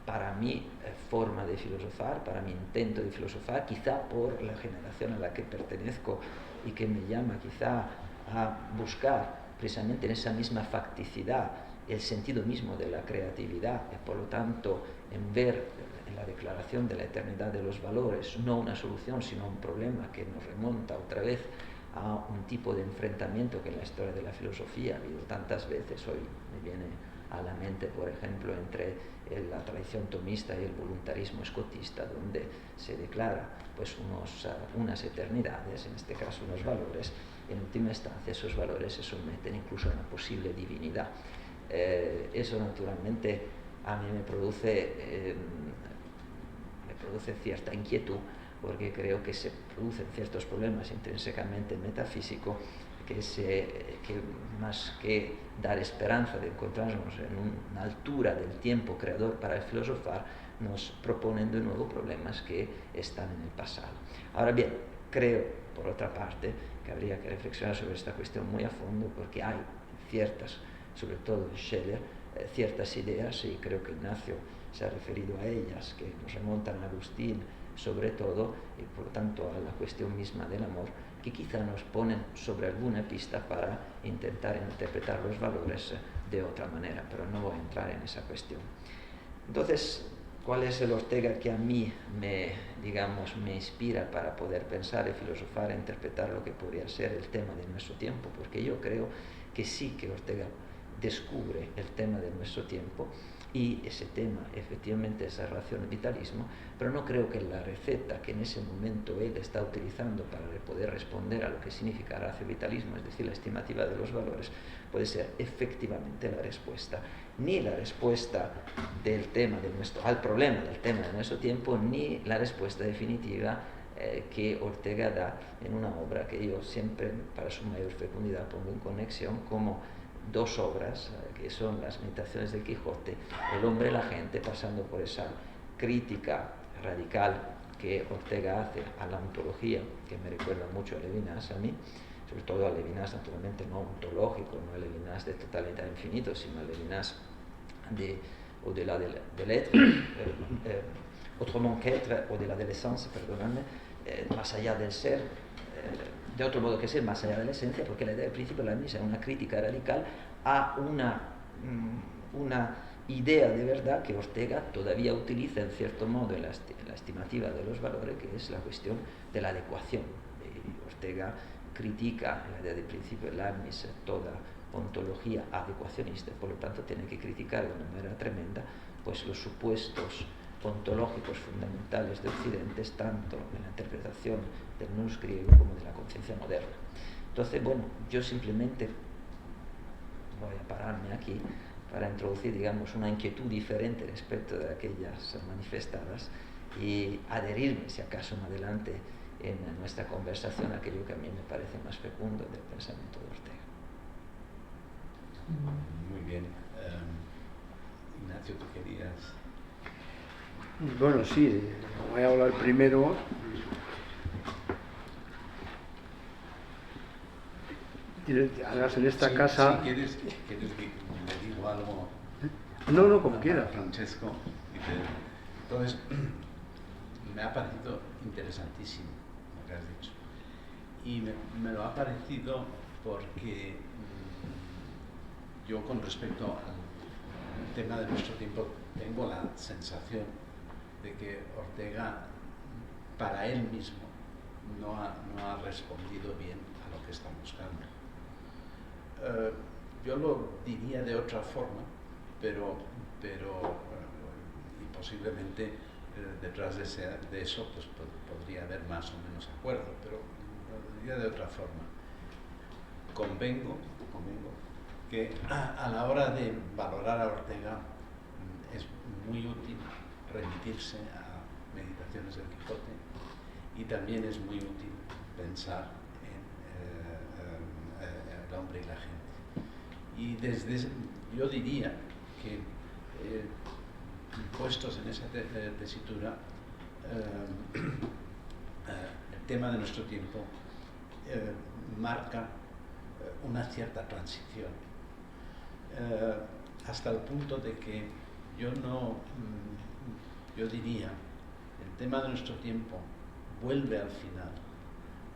para mi forma de filosofar, para mi intento de filosofar, quizá por la generación a la que pertenezco y que me llama quizá a buscar precisamente en esa misma facticidad el sentido mismo de la creatividad y por lo tanto en ver en la declaración de la eternidad de los valores no una solución sino un problema que nos remonta otra vez a un tipo de enfrentamiento que en la historia de la filosofía ha habido tantas veces. Hoy me viene a la mente, por ejemplo, entre la tradición tomista y el voluntarismo escotista, donde se declara pues unas eternidades, en este caso unos valores. En última instancia esos valores se someten incluso a una posible divinidad. Eso naturalmente a mí me produce cierta inquietud, porque creo que se producen ciertos problemas intrínsecamente metafísicos que más que dar esperanza de encontrarnos en una altura del tiempo creador para el filosofar, nos proponen de nuevo problemas que están en el pasado. Ahora bien, creo, por otra parte, que habría que reflexionar sobre esta cuestión muy a fondo, porque hay ciertas, sobre todo en Scheler, ciertas ideas, y creo que Ignacio se ha referido a ellas, que nos remontan a Agustín sobre todo, y por tanto a la cuestión misma del amor, que quizá nos ponen sobre alguna pista para intentar interpretar los valores de otra manera, pero no voy a entrar en esa cuestión. Entonces, ¿cuál es el Ortega que a mí me inspira para poder pensar y filosofar e interpretar lo que podría ser el tema de nuestro tiempo? Porque yo creo que sí que Ortega descubre el tema de nuestro tiempo, y ese tema efectivamente es la relación del vitalismo, pero no creo que la receta que en ese momento él está utilizando para poder responder a lo que significa el vitalismo, es decir, la estimativa de los valores, puede ser efectivamente la respuesta, ni la respuesta al problema del tema de nuestro tiempo, ni la respuesta definitiva que Ortega da en una obra que yo siempre, para su mayor fecundidad, pongo en conexión como dos obras que son las Meditaciones del Quijote, El hombre y la gente, pasando por esa crítica radical que Ortega hace a la ontología, que me recuerda mucho a Levinas a mí, sobre todo a Levinas naturalmente no ontológico, no a Levinas de totalidad infinito, sino a Levinas de au-delà de l'être, autrement qu'être, au-delà de l'essence, perdonadme, más allá del ser, de otro modo que ser, más allá de la esencia, porque la idea del principio de la misa es una crítica radical a una idea de verdad que Ortega todavía utiliza en cierto modo en la estimativa de los valores, que es la cuestión de la adecuación. Ortega critica en la idea del principio de la misa toda ontología adecuacionista, por lo tanto tiene que criticar de una manera tremenda pues los supuestos ontológicos fundamentales de Occidente, tanto en la interpretación del nous griego como de la conciencia moderna. Entonces, bueno, yo simplemente voy a pararme aquí para introducir, digamos, una inquietud diferente respecto de aquellas manifestadas y adherirme, si acaso, más adelante en nuestra conversación a aquello que a mí me parece más fecundo del pensamiento de Ortega. Muy bien. Ignacio, tú querías... Bueno, sí, voy a hablar primero. Además, en esta casa... Si quieres que le digo algo... No, como a quieras. Francesco. Entonces, me ha parecido interesantísimo lo que has dicho. Y me lo ha parecido porque yo, con respecto al tema de nuestro tiempo, tengo la sensación de que Ortega, para él mismo, no ha respondido bien a lo que está buscando. Yo lo diría de otra forma, pero y posiblemente detrás de eso pues, podría haber más o menos acuerdo, pero lo diría de otra forma. Convengo que a la hora de valorar a Ortega es muy útil remitirse a Meditaciones del Quijote, y también es muy útil pensar en el hombre y la gente. Y yo diría que puestos en esa tesitura, el tema de nuestro tiempo marca una cierta transición, hasta el punto de que yo diría, el tema de nuestro tiempo vuelve al final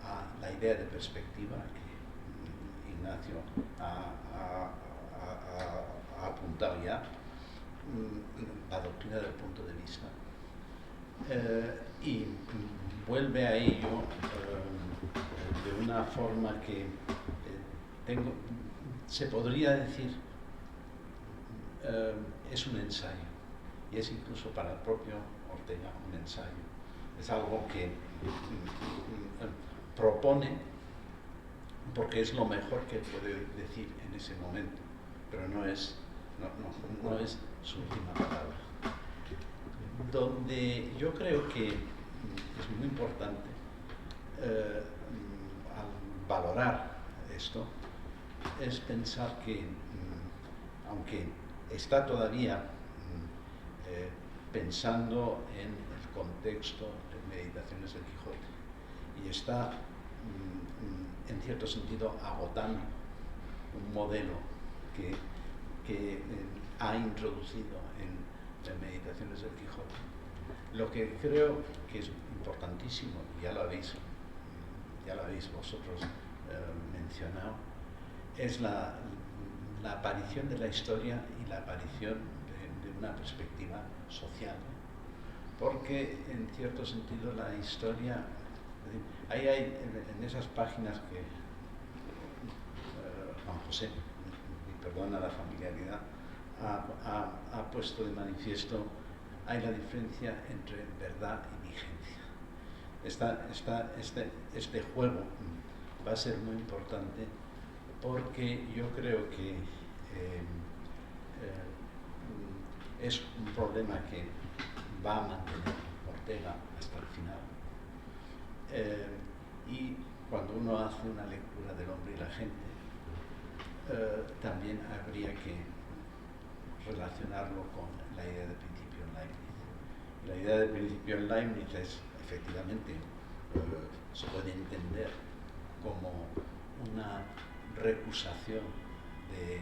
a la idea de perspectiva que Ignacio ha apuntado ya, la doctrina del punto de vista, y vuelve a ello de una forma que se podría decir es un ensayo, y es incluso para el propio Ortega un ensayo. Es algo que propone porque es lo mejor que puede decir en ese momento, pero no es su última palabra. Donde yo creo que es muy importante al valorar esto es pensar que, aunque está todavía pensando en el contexto de Meditaciones del Quijote y está en cierto sentido agotando un modelo que ha introducido en Meditaciones del Quijote, lo que creo que es importantísimo, y ya lo habéis vosotros mencionado, es la aparición de la historia y la aparición de una perspectiva social, porque en cierto sentido la historia, ahí hay en esas páginas que Juan José, y perdona la familiaridad, ha puesto de manifiesto, hay la diferencia entre verdad y vigencia. Este juego va a ser muy importante, porque yo creo que es un problema que va a mantener Ortega hasta el final. Y cuando uno hace una lectura del hombre y la gente, también habría que relacionarlo con la idea de principio en Leibniz. Y la idea de principio en Leibniz es, efectivamente, se puede entender como una recusación de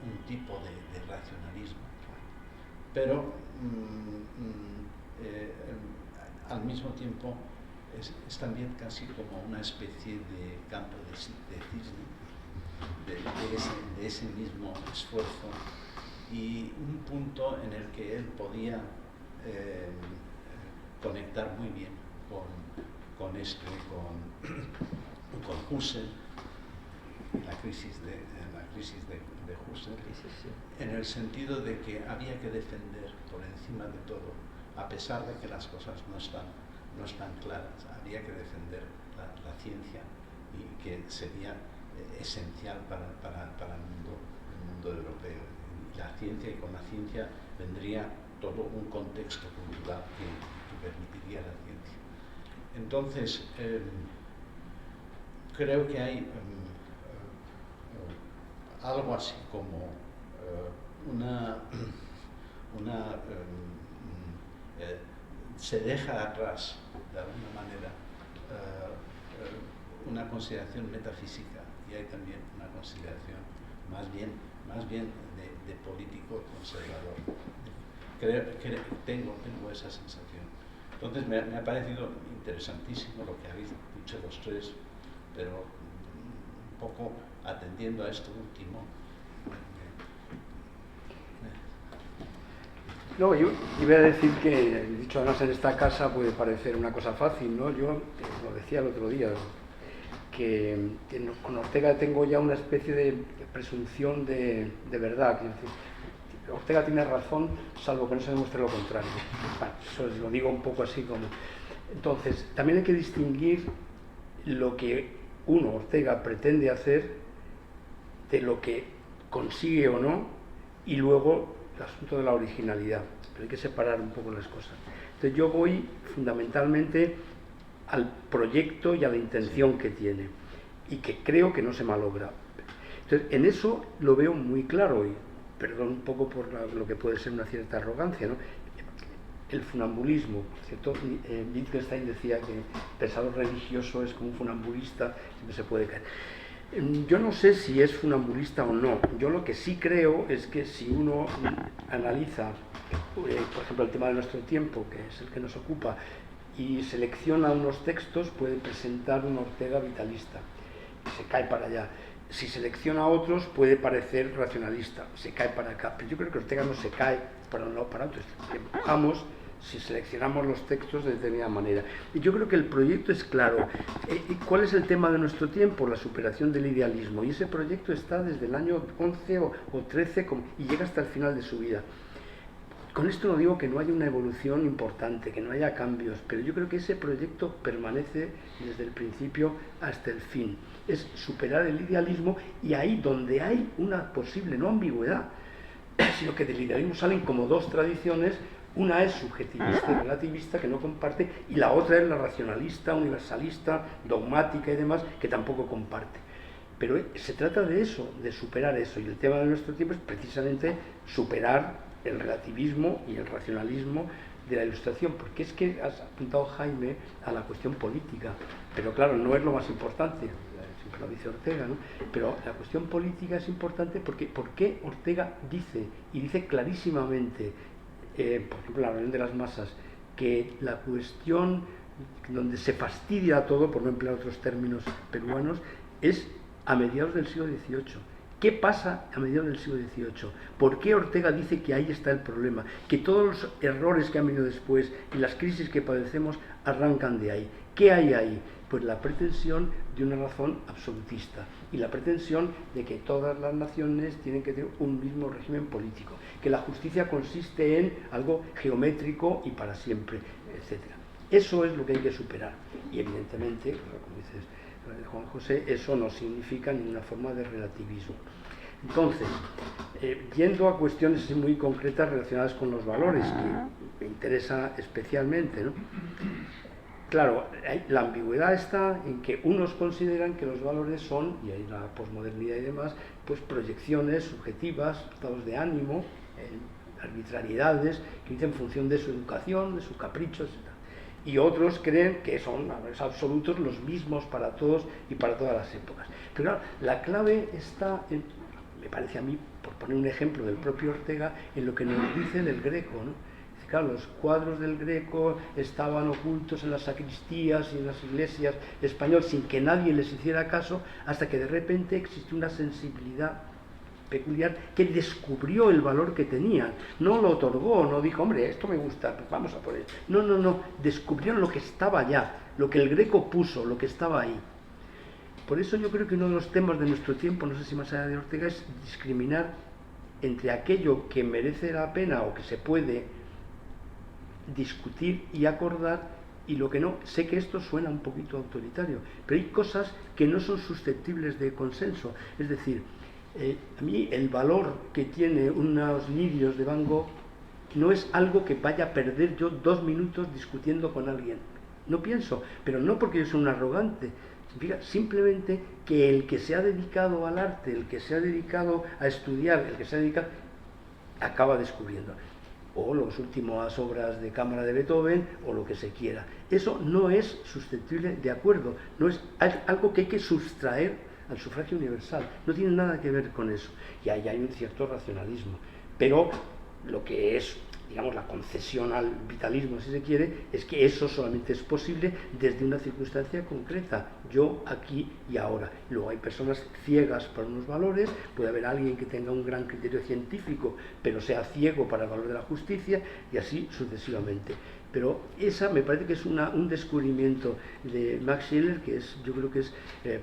un tipo de racionalismo, pero al mismo tiempo es también casi como una especie de campo de cisne, de ese mismo esfuerzo, y un punto en el que él podía conectar muy bien con Husserl, la crisis de Husserl, en el sentido de que había que defender por encima de todo, a pesar de que las cosas no están claras, había que defender la ciencia, y que sería esencial para el mundo europeo. Y la ciencia, y con la ciencia vendría todo un contexto cultural que permitiría la ciencia. Entonces, creo que hay algo así como se deja atrás, de alguna manera, una consideración metafísica, y hay también una consideración más bien de político conservador. Tengo esa sensación. Entonces me ha parecido interesantísimo lo que habéis dicho los tres, pero un poco atendiendo a esto último. No, yo iba a decir que, dicho además en esta casa, puede parecer una cosa fácil, ¿no? Yo lo decía el otro día, que con Ortega tengo ya una especie de presunción de verdad. Es decir, Ortega tiene razón, salvo que no se demuestre lo contrario. Bueno, eso lo digo un poco así como... Entonces, también hay que distinguir lo que Ortega, pretende hacer de lo que consigue o no, y luego el asunto de la originalidad. Pero hay que separar un poco las cosas. Entonces yo voy fundamentalmente al proyecto y a la intención que tiene, y que creo que no se malogra. Entonces en eso lo veo muy claro, y perdón un poco por lo que puede ser una cierta arrogancia, ¿no? El funambulismo, ¿cierto? Wittgenstein decía que el pensador religioso es como un funambulista, siempre se puede caer. Yo no sé si es funambulista o no. Yo lo que sí creo es que si uno analiza, por ejemplo, el tema de nuestro tiempo, que es el que nos ocupa, y selecciona unos textos, puede presentar un Ortega vitalista, y se cae para allá. Si selecciona otros, puede parecer racionalista, se cae para acá. Pero yo creo que Ortega no se cae para un lado o para otro, empujamos si seleccionamos los textos de determinada manera. Y yo creo que el proyecto es claro. ¿Cuál es el tema de nuestro tiempo? La superación del idealismo. Y ese proyecto está desde el año 11 o 13 y llega hasta el final de su vida. Con esto no digo que no haya una evolución importante, que no haya cambios, pero yo creo que ese proyecto permanece desde el principio hasta el fin. Es superar el idealismo, y ahí donde hay una posible, no ambigüedad, sino que del idealismo salen como dos tradiciones. Una es subjetivista y relativista, que no comparte, y la otra es la racionalista, universalista, dogmática y demás, que tampoco comparte. Pero se trata de eso, de superar eso, y el tema de nuestro tiempo es precisamente superar el relativismo y el racionalismo de la Ilustración, porque es que has apuntado, Jaime, a la cuestión política, pero claro, no es lo más importante, siempre lo dice Ortega, ¿no? Pero la cuestión política es importante porque Ortega dice clarísimamente, por ejemplo, la reunión de las masas, que la cuestión donde se fastidia todo, por no emplear otros términos peruanos, es a mediados del siglo XVIII. ¿Qué pasa a mediados del siglo XVIII? ¿Por qué Ortega dice que ahí está el problema? Que todos los errores que han venido después y las crisis que padecemos arrancan de ahí. ¿Qué hay ahí? Pues la pretensión de una razón absolutista y la pretensión de que todas las naciones tienen que tener un mismo régimen político, que la justicia consiste en algo geométrico y para siempre, etc. Eso es lo que hay que superar. Y evidentemente, como dices, Juan José, eso no significa ninguna forma de relativismo. Entonces, yendo a cuestiones muy concretas relacionadas con los valores, que me interesa especialmente, ¿no? Claro, la ambigüedad está en que unos consideran que los valores son, y hay la posmodernidad y demás, pues proyecciones subjetivas, estados de ánimo, arbitrariedades, que dicen en función de su educación, de sus caprichos, etc. Y otros creen que son valores absolutos, los mismos para todos y para todas las épocas. Pero claro, la clave está, me parece a mí, por poner un ejemplo del propio Ortega, en lo que nos dice del Greco, ¿no? Claro, los cuadros del Greco estaban ocultos en las sacristías y en las iglesias españolas sin que nadie les hiciera caso, hasta que de repente existió una sensibilidad peculiar que descubrió el valor que tenían. No lo otorgó, no dijo, hombre, esto me gusta, pues vamos a por él. No, descubrieron lo que estaba allá, lo que el Greco puso, lo que estaba ahí. Por eso yo creo que uno de los temas de nuestro tiempo, no sé si más allá de Ortega, es discriminar entre aquello que merece la pena o que se puede discutir y acordar y lo que no. Sé que esto suena un poquito autoritario, pero hay cosas que no son susceptibles de consenso. Es decir, a mí el valor que tiene unos lirios de Van Gogh no es algo que vaya a perder yo 2 minutos discutiendo con alguien. No pienso, pero no porque yo soy un arrogante, simplemente que el que se ha dedicado al arte, el que se ha dedicado a estudiar, el que se ha dedicado, acaba descubriendo. O las últimas obras de cámara de Beethoven, o lo que se quiera. Eso no es susceptible de acuerdo, no es algo que hay que sustraer al sufragio universal, no tiene nada que ver con eso. Y ahí hay un cierto racionalismo. Pero lo que es, digamos, la concesión al vitalismo, si se quiere, es que eso solamente es posible desde una circunstancia concreta, yo, aquí y ahora. Luego hay personas ciegas para unos valores, puede haber alguien que tenga un gran criterio científico, pero sea ciego para el valor de la justicia, y así sucesivamente. Pero esa me parece que es un descubrimiento de Max Scheler que yo creo que es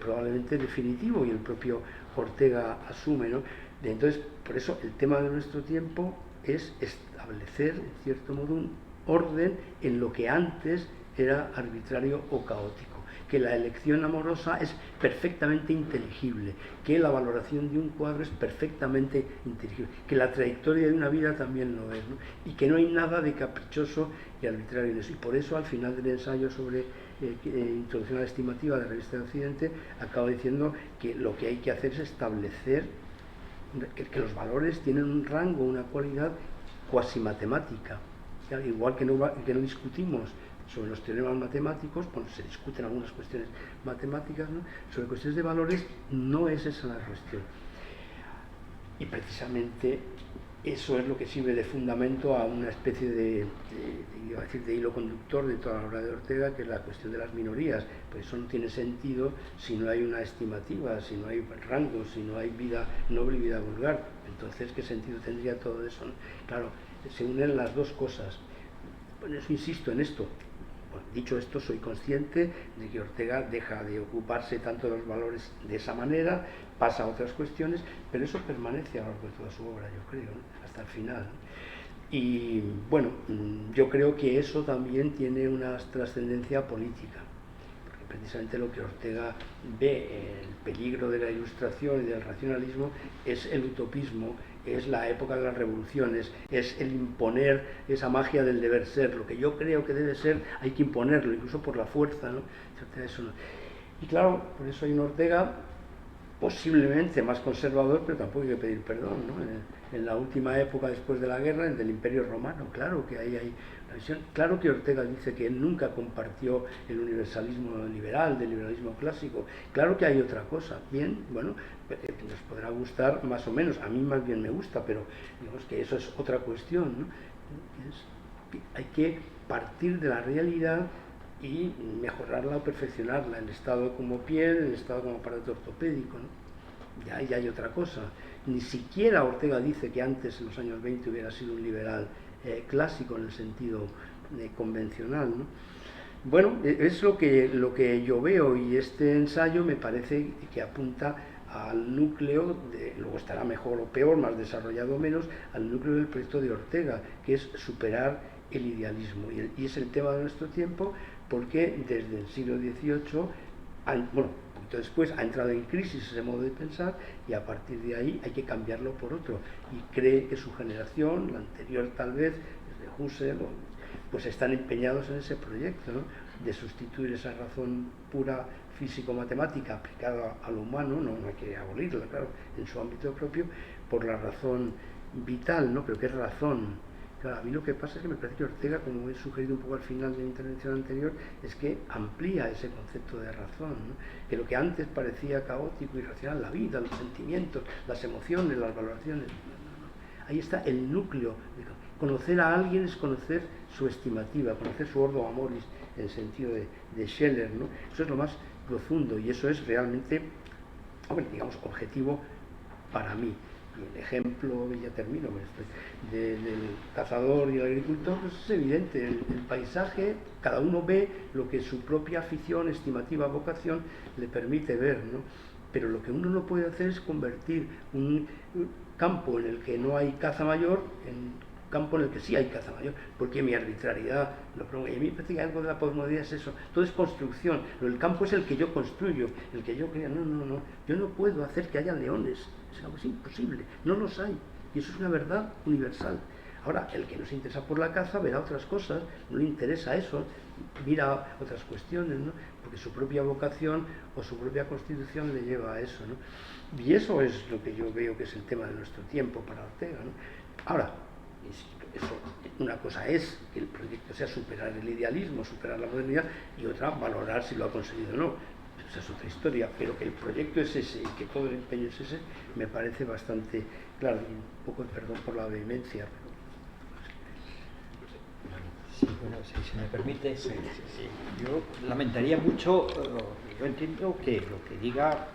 probablemente definitivo, y el propio Ortega asume, ¿no? Entonces, por eso el tema de nuestro tiempo es establecer, en cierto modo, un orden en lo que antes era arbitrario o caótico, que la elección amorosa es perfectamente inteligible, que la valoración de un cuadro es perfectamente inteligible, que la trayectoria de una vida también lo es, ¿no? Y que no hay nada de caprichoso y arbitrario en eso. Y por eso, al final del ensayo sobre Introducción a la Estimativa de la Revista de Occidente, acabo diciendo que lo que hay que hacer es establecer que los valores tienen un rango, una cualidad cuasi matemática. Igual que no discutimos sobre los teoremas matemáticos, bueno, se discuten algunas cuestiones matemáticas, ¿no? Sobre cuestiones de valores no es esa la cuestión. Y precisamente eso es lo que sirve de fundamento a una especie de hilo conductor de toda la obra de Ortega, que es la cuestión de las minorías. Pues eso no tiene sentido si no hay una estimativa, si no hay rangos, si no hay vida noble y vida vulgar. Entonces, ¿qué sentido tendría todo eso? Claro, se unen las dos cosas. Bueno, eso insisto en esto. Bueno, dicho esto, soy consciente de que Ortega deja de ocuparse tanto de los valores de esa manera, pasa a otras cuestiones, pero eso permanece a lo largo de toda su obra, yo creo, ¿no? Hasta el final. Y bueno, yo creo que eso también tiene una trascendencia política, porque precisamente lo que Ortega ve, el peligro de la ilustración y del racionalismo, es el utopismo, es la época de las revoluciones, es el imponer esa magia del deber ser. Lo que yo creo que debe ser, hay que imponerlo, incluso por la fuerza, ¿no? Eso no. Y claro, por eso hay un Ortega posiblemente más conservador, pero tampoco hay que pedir perdón, ¿no? En la última época después de la guerra, del Imperio Romano, claro que ahí hay una visión. Claro que Ortega dice que él nunca compartió el universalismo liberal, del liberalismo clásico. Claro que hay otra cosa. Bien, bueno, nos podrá gustar más o menos, a mí más bien me gusta, pero digamos que eso es otra cuestión, ¿no? Hay que partir de la realidad y mejorarla o perfeccionarla, el Estado como piel, el Estado como aparato ortopédico, ¿no? Ya hay otra cosa. Ni siquiera Ortega dice que antes, en los años 20, hubiera sido un liberal clásico en el sentido convencional, ¿no? Bueno, es lo que yo veo, y este ensayo me parece que apunta al núcleo, luego estará mejor o peor, más desarrollado o menos, al núcleo del proyecto de Ortega, que es superar el idealismo. Y es el tema de nuestro tiempo, porque desde el siglo XVIII, bueno, un poquito después, ha entrado en crisis ese modo de pensar, y a partir de ahí hay que cambiarlo por otro. Y cree que su generación, la anterior tal vez, desde Husserl, pues están empeñados en ese proyecto, ¿no? De sustituir esa razón pura físico-matemática aplicada a lo humano, no hay que abolirla, claro, en su ámbito propio, por la razón vital, ¿no? Pero ¿qué razón? Claro, a mí lo que pasa es que me parece que Ortega, como he sugerido un poco al final de mi intervención anterior, es que amplía ese concepto de razón, ¿no? Que lo que antes parecía caótico y irracional, la vida, los sentimientos, las emociones, las valoraciones, no. Ahí está el núcleo. Conocer a alguien es conocer su estimativa, conocer su ordo amoris, en el sentido de Scheler, ¿no? Eso es lo más profundo, y eso es realmente, digamos, objetivo para mí. Y el ejemplo, ya termino, del cazador y el agricultor, pues es evidente, el paisaje, cada uno ve lo que su propia afición, estimativa, vocación le permite ver, ¿no? Pero lo que uno no puede hacer es convertir un campo en el que no hay caza mayor en campo en el que sí hay caza mayor, porque mi arbitrariedad lo promueve. Y a mí me parece que algo de la posmodernidad es eso, todo es construcción, pero el campo es el que yo construyo, el que yo creo. No, yo no puedo hacer que haya leones, es algo imposible, no los hay, y eso es una verdad universal. Ahora, el que no se interesa por la caza verá otras cosas, no le interesa eso, mira otras cuestiones, ¿no? Porque su propia vocación o su propia constitución le lleva a eso, ¿no? Y eso es lo que yo veo que es el tema de nuestro tiempo para Ortega, ¿no? Ahora, una cosa es que el proyecto sea superar el idealismo, superar la modernidad, y otra, valorar si lo ha conseguido o no. Esa es otra historia, pero que el proyecto es ese y que todo el empeño es ese, me parece bastante claro. Y un poco de perdón por la vehemencia, pero... Sí, bueno, si me permite, yo lamentaría mucho, yo entiendo que lo que diga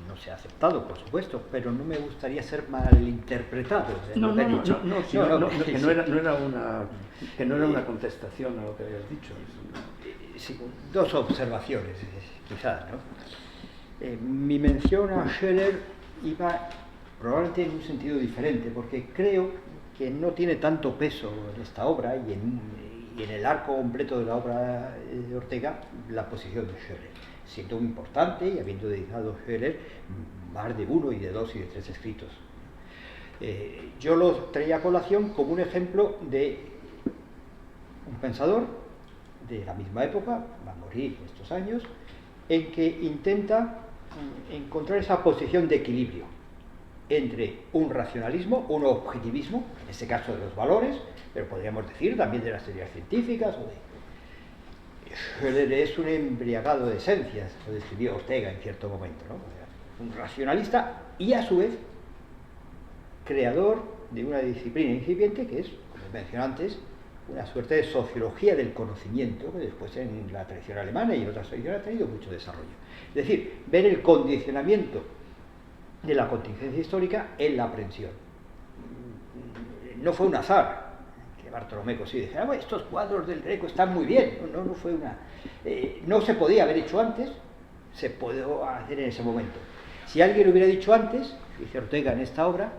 no se ha aceptado, por supuesto, pero no me gustaría ser malinterpretado. Que no era una contestación a lo que habías dicho. Sí, dos observaciones, quizás, ¿no? Mi mención a Scheler iba probablemente en un sentido diferente, porque creo que no tiene tanto peso en esta obra y en el arco completo de la obra de Ortega la posición de Scheler, siendo muy importante y habiendo dedicado Scheler más de uno y de dos y de tres escritos. Yo lo traía a colación como un ejemplo de un pensador de la misma época, va a morir estos años, en que intenta encontrar esa posición de equilibrio entre un racionalismo, un objetivismo, en este caso de los valores, pero podríamos decir también de las teorías científicas o de... Scheler es un embriagado de esencias, lo describió Ortega en cierto momento, ¿no? Un racionalista y a su vez creador de una disciplina incipiente que es, como mencioné antes, una suerte de sociología del conocimiento que después en la tradición alemana y en otras tradiciones ha tenido mucho desarrollo. Es decir, ver el condicionamiento de la contingencia histórica en la aprehensión. No fue un azar que Bartolomé Cosí dijera, bueno, estos cuadros del Greco están muy bien. No fue una... no se podía haber hecho antes, se pudo hacer en ese momento. Si alguien lo hubiera dicho antes, dice Ortega en esta obra,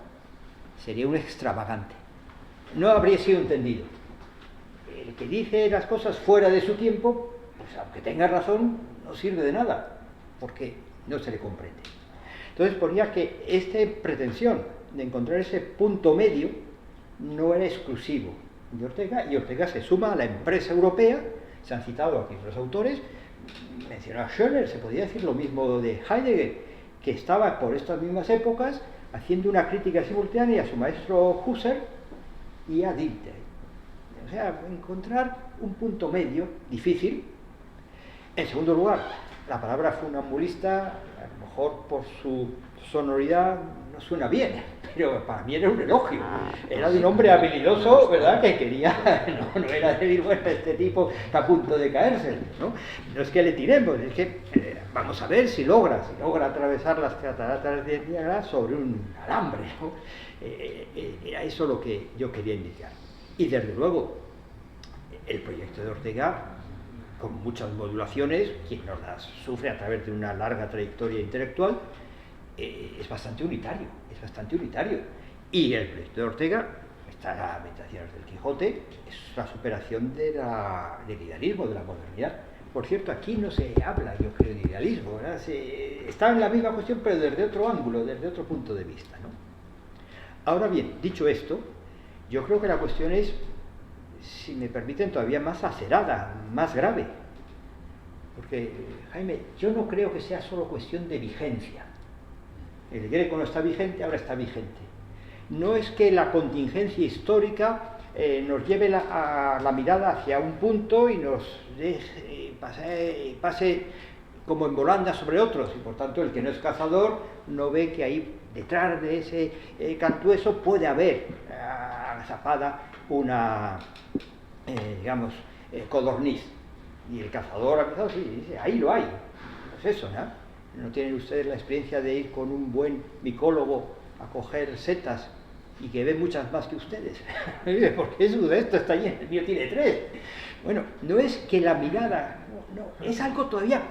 sería un extravagante. No habría sido entendido. El que dice las cosas fuera de su tiempo, pues aunque tenga razón, no sirve de nada, porque no se le comprende. Entonces ponía que esta pretensión de encontrar ese punto medio no era exclusivo de Ortega, y Ortega se suma a la empresa europea. Se han citado aquí los autores, mencionó a Schöller, se podía decir lo mismo de Heidegger, que estaba por estas mismas épocas haciendo una crítica simultánea a su maestro Husserl y a Dilthey. O sea, encontrar un punto medio difícil. En segundo lugar, la palabra funambulista, a lo mejor por su sonoridad no suena bien, pero para mí era un elogio. Era de un hombre habilidoso, ¿verdad?, que quería, no era decir, bueno, este tipo está a punto de caerse, ¿no? No es que le tiremos, es que vamos a ver si logra atravesar las cataratas de Niágara sobre un alambre, ¿no? Era eso lo que yo quería indicar. Y desde luego, el proyecto de Ortega, con muchas modulaciones, quien nos las sufre a través de una larga trayectoria intelectual, es bastante unitario, Y el proyecto de Ortega, está en las Meditaciones del Quijote, es la superación del idealismo, de la modernidad. Por cierto, aquí no se habla, yo creo, de idealismo, ¿verdad? Está en la misma cuestión, pero desde otro ángulo, desde otro punto de vista, ¿no? Ahora bien, dicho esto, yo creo que la cuestión es, si me permiten, todavía más acerada, más grave. Porque, Jaime, yo no creo que sea solo cuestión de vigencia. El Greco no está vigente, ahora está vigente. No es que la contingencia histórica nos lleve a la mirada hacia un punto y nos pase como en volanda sobre otros, y por tanto el que no es cazador no ve que ahí detrás de ese cantueso puede haber agazapada una, codorniz. Y el cazador ha pensado, sí, dice, ahí lo hay. Pues eso, ¿no? ¿No tienen ustedes la experiencia de ir con un buen micólogo a coger setas y que ve muchas más que ustedes? Porque su de esto está lleno, el mío tiene 3. Bueno, no es que la mirada, no, es algo todavía,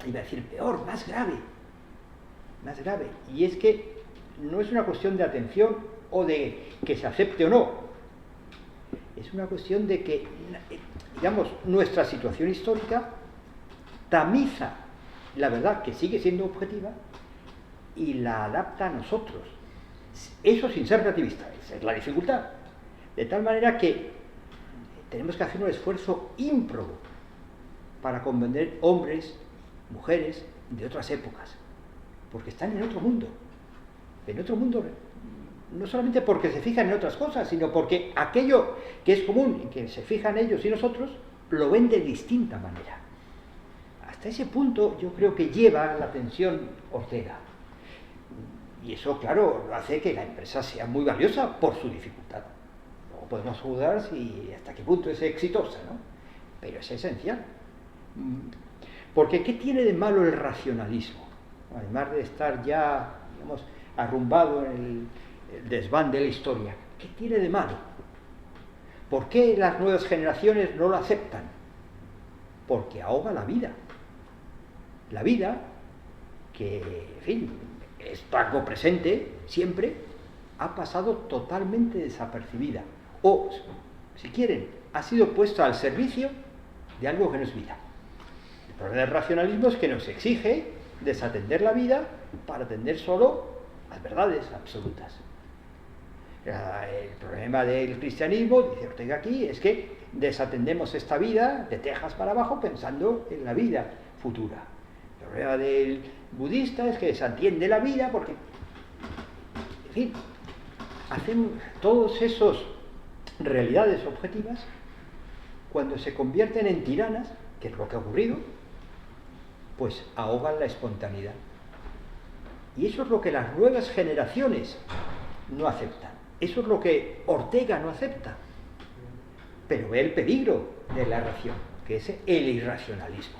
iba a decir peor, más grave. Y es que no es una cuestión de atención o de que se acepte o no. Es una cuestión de que, digamos, nuestra situación histórica tamiza la verdad, que sigue siendo objetiva, y la adapta a nosotros. Eso sin ser relativista, esa es la dificultad. De tal manera que tenemos que hacer un esfuerzo ímprobo para comprender hombres, mujeres de otras épocas, porque están en otro mundo no solamente porque se fijan en otras cosas, sino porque aquello que es común, en que se fijan ellos y nosotros, lo ven de distinta manera. Hasta ese punto yo creo que lleva la atención Ortega. Y eso, claro, hace que la empresa sea muy valiosa por su dificultad. Luego podemos dudar si hasta qué punto es exitosa, ¿no? Pero es esencial. Porque ¿qué tiene de malo el racionalismo? Además de estar ya, digamos, arrumbado en el desván de la historia, ¿qué tiene de malo? ¿Por qué las nuevas generaciones no lo aceptan? Porque ahoga la vida. La vida, que, en fin, es algo presente siempre, ha pasado totalmente desapercibida. O, si quieren, ha sido puesta al servicio de algo que no es vida. El problema del racionalismo es que nos exige desatender la vida para atender solo las verdades absolutas. El problema del cristianismo, dice Ortega aquí, es que desatendemos esta vida de Texas para abajo pensando en la vida futura. El problema del budista es que desatiende la vida porque, en fin, hacemos todos esos realidades objetivas cuando se convierten en tiranas, que es lo que ha ocurrido, pues ahogan la espontaneidad. Y eso es lo que las nuevas generaciones no aceptan. Eso es lo que Ortega no acepta. Pero ve el peligro de la ración, que es el irracionalismo.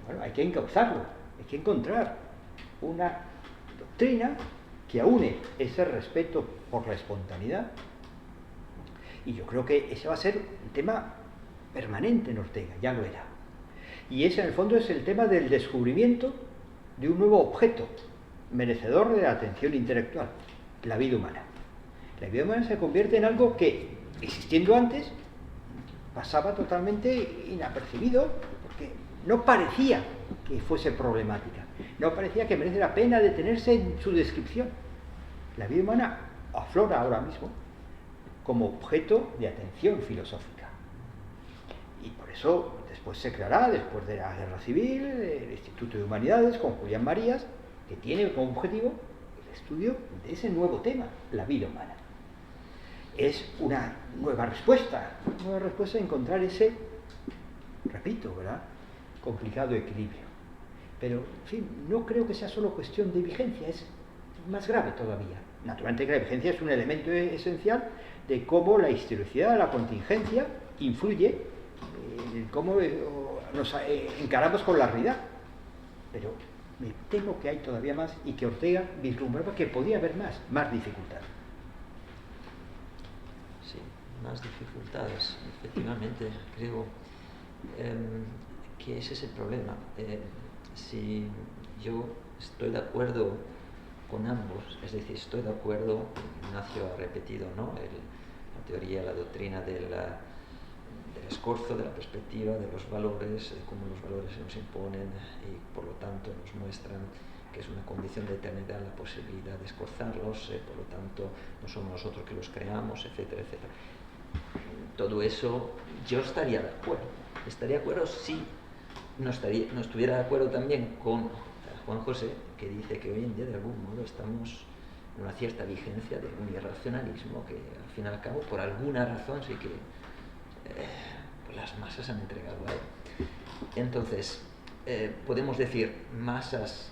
Bueno, hay que encauzarlo, hay que encontrar una doctrina que aúne ese respeto por la espontaneidad. Y yo creo que ese va a ser un tema permanente en Ortega, ya lo era. Y ese en el fondo es el tema del descubrimiento de un nuevo objeto merecedor de la atención intelectual, la vida humana. La vida humana se convierte en algo que, existiendo antes, pasaba totalmente inapercibido, porque no parecía que fuese problemática, no parecía que merece la pena detenerse en su descripción. La vida humana aflora ahora mismo como objeto de atención filosófica. Y por eso después se creará, después de la Guerra Civil, el Instituto de Humanidades con Julián Marías, que tiene como objetivo el estudio de ese nuevo tema, la vida humana. Es una nueva respuesta a encontrar ese, repito, ¿verdad?, complicado equilibrio. Pero, en fin, no creo que sea solo cuestión de vigencia, es más grave todavía. Naturalmente que la vigencia es un elemento esencial de cómo la historicidad, la contingencia, influye en cómo nos encaramos con la realidad. Pero me temo que hay todavía más y que Ortega vislumbraba que podía haber más dificultad. Sí, más dificultades, efectivamente, creo que ese es el problema. Si yo estoy de acuerdo con ambos, es decir, estoy de acuerdo, Ignacio ha repetido, ¿no?, la teoría, la doctrina del escorzo, de la perspectiva, de los valores, de cómo los valores se nos imponen y por lo tanto nos muestran que es una condición de eternidad la posibilidad de escorzarlos, por lo tanto no somos nosotros que los creamos, etcétera, etcétera. Todo eso yo estaría de acuerdo si no estuviera de acuerdo también con Juan José, que dice que hoy en día de algún modo estamos en una cierta vigencia de un irracionalismo que al fin y al cabo por alguna razón sí que pues las masas han entregado a él. Entonces podemos decir masas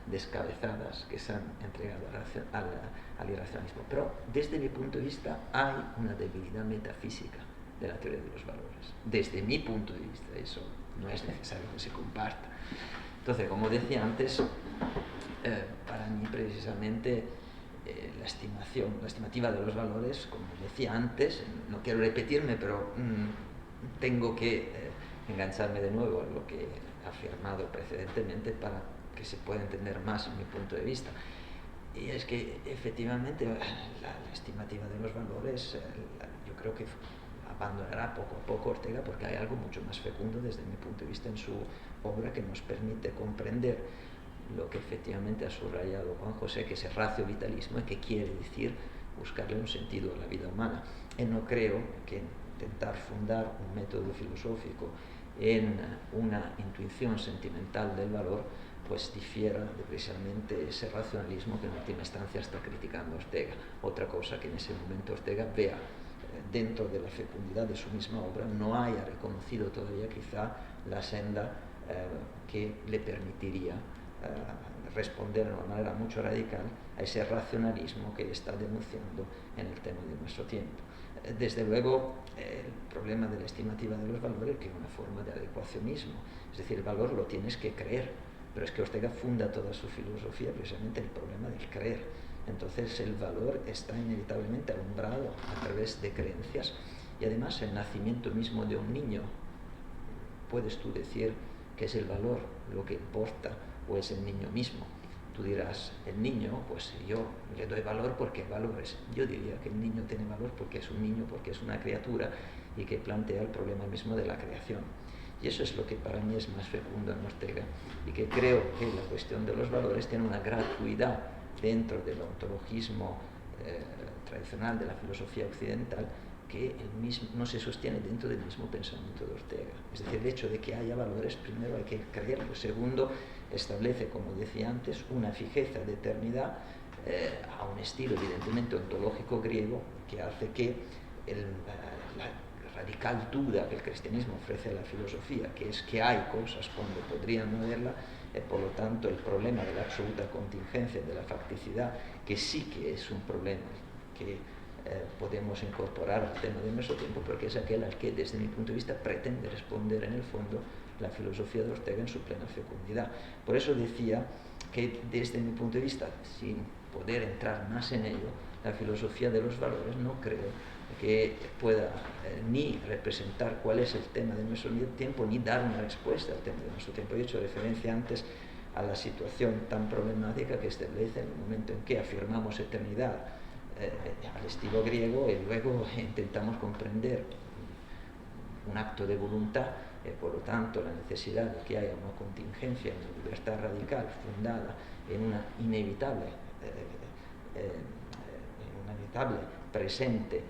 descabezadas que se han entregado al irracionalismo, pero desde mi punto de vista hay una debilidad metafísica de la teoría de los valores. Desde mi punto de vista, eso no es necesario que se comparta. Entonces, como decía antes, para mí precisamente la estimativa de los valores, como decía antes, no quiero repetirme, pero tengo que engancharme de nuevo a lo que he afirmado precedentemente para que se pueda entender más mi punto de vista. Y es que efectivamente la estimativa de los valores, yo creo que abandonará poco a poco Ortega, porque hay algo mucho más fecundo desde mi punto de vista en su obra que nos permite comprender lo que efectivamente ha subrayado Juan José, que es el raciovitalismo, y que quiere decir buscarle un sentido a la vida humana. Y no creo que intentar fundar un método filosófico en una intuición sentimental del valor pues difiera de precisamente ese racionalismo que en última instancia está criticando Ortega. Otra cosa que en ese momento Ortega vea dentro de la fecundidad de su misma obra, no haya reconocido todavía quizá la senda que le permitiría responder de una manera mucho radical a ese racionalismo que él está denunciando en el tema de nuestro tiempo. Desde luego, el problema de la estimativa de los valores, que es una forma de adecuacionismo, es decir, el valor lo tienes que creer, pero es que Ortega funda toda su filosofía precisamente en el problema del creer. Entonces el valor está inevitablemente alumbrado a través de creencias, y además el nacimiento mismo de un niño, puedes tú decir que es el valor lo que importa o es el niño mismo. Tú dirás, el niño, pues yo le doy valor porque el valor es. Yo diría que el niño tiene valor porque es un niño, porque es una criatura y que plantea el problema mismo de la creación. Y eso es lo que para mí es más fecundo en Ortega, y que creo que la cuestión de los valores tiene una gratuidad dentro del ontologismo tradicional de la filosofía occidental, que no se sostiene dentro del mismo pensamiento de Ortega. Es decir, el hecho de que haya valores, primero hay que creerlo. Segundo, establece, como decía antes, una fijeza de eternidad a un estilo evidentemente ontológico griego, que hace que la radical duda que el cristianismo ofrece a la filosofía, que es que hay cosas cuando podrían no haberla, por lo tanto el problema de la absoluta contingencia, de la facticidad, que sí que es un problema que podemos incorporar al tema de nuestro tiempo, porque es aquel al que desde mi punto de vista pretende responder en el fondo la filosofía de Ortega en su plena fecundidad. Por eso decía que desde mi punto de vista, sin poder entrar más en ello, la filosofía de los valores no creo que pueda ni representar cuál es el tema de nuestro tiempo, ni dar una respuesta al tema de nuestro tiempo. He hecho referencia antes a la situación tan problemática que establece en el momento en que afirmamos eternidad al estilo griego y luego intentamos comprender un acto de voluntad, por lo tanto la necesidad de que haya una contingencia, una libertad radical fundada en una inevitable presente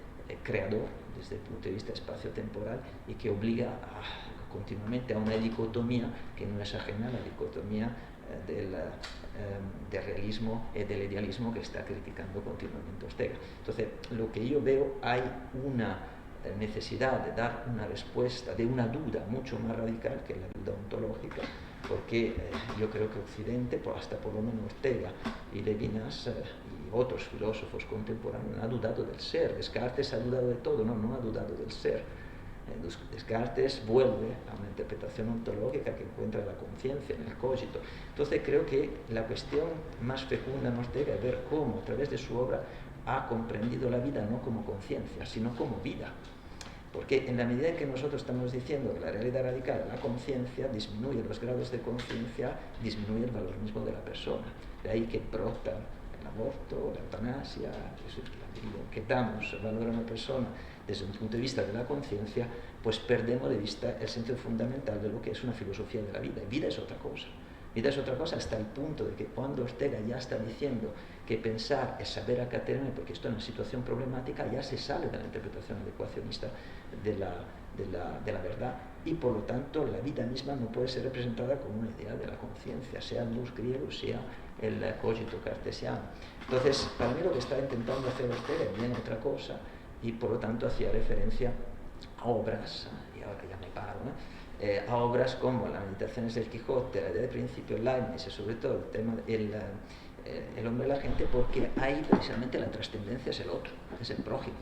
creador desde el punto de vista espacio-temporal, y que obliga continuamente a una dicotomía que no es ajena a la dicotomía del realismo y del idealismo que está criticando continuamente Ortega. Entonces, lo que yo veo, hay una necesidad de dar una respuesta, de una duda mucho más radical que la duda ontológica, porque yo creo que Occidente, hasta por lo menos Ortega y Levinas y otros filósofos contemporáneos, han dudado del ser. Descartes ha dudado de todo, no ha dudado del ser. Descartes vuelve a una interpretación ontológica que encuentra la conciencia en el cogito. Entonces creo que la cuestión más fecunda en Ortega es ver cómo a través de su obra ha comprendido la vida no como conciencia, sino como vida. Porque en la medida en que nosotros estamos diciendo que la realidad radical, la conciencia, disminuye los grados de conciencia, disminuye el valor mismo de la persona. De ahí que brota el aborto, la eutanasia, que damos valor a una persona desde un punto de vista de la conciencia, pues perdemos de vista el sentido fundamental de lo que es una filosofía de la vida. Y vida es otra cosa. Vida es otra cosa, hasta el punto de que cuando Ortega ya está diciendo que pensar es saber acatarme, porque esto es una situación problemática, ya se sale de la interpretación adecuacionista de la verdad, y por lo tanto la vida misma no puede ser representada como una idea de la conciencia, sea el luz griego, sea el cogito cartesiano. Entonces, para mí lo que está intentando hacer Ortega es bien otra cosa, y por lo tanto hacía referencia a obras, y ahora ya me paro, a obras como las Meditaciones del Quijote, la idea de principio, Leibniz, y sobre todo el tema el hombre y la gente, porque ahí precisamente la trascendencia es el otro, es el prójimo.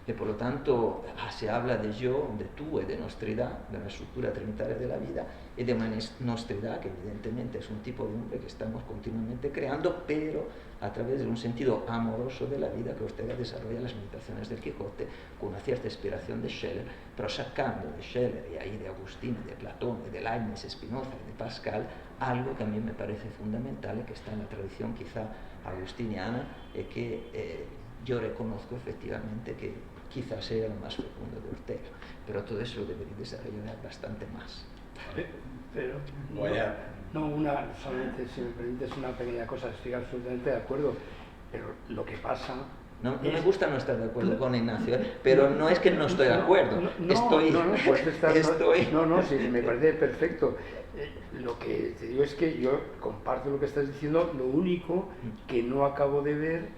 Que por lo tanto se habla de yo, de tú y de nostridad, de una estructura trinitaria de la vida, y de una nostridad que evidentemente es un tipo de hombre que estamos continuamente creando, pero a través de un sentido amoroso de la vida que Ortega desarrolla en las Meditaciones del Quijote, con una cierta inspiración de Scheller, pero sacando de Scheller y ahí de Agustín, de Platón, de Leibniz, Spinoza y de Pascal, algo que a mí me parece fundamental y que está en la tradición quizá agustiniana, y que yo reconozco efectivamente que quizás sea lo más fecundo de Ortega, pero todo eso lo debería desarrollar bastante más. Pero solamente si me permites una pequeña cosa, estoy absolutamente de acuerdo, pero lo que pasa No me gusta no estar de acuerdo con Ignacio, pero no es que no estoy de acuerdo. Sí, me parece perfecto. Lo que te digo es que yo comparto lo que estás diciendo, lo único que no acabo de ver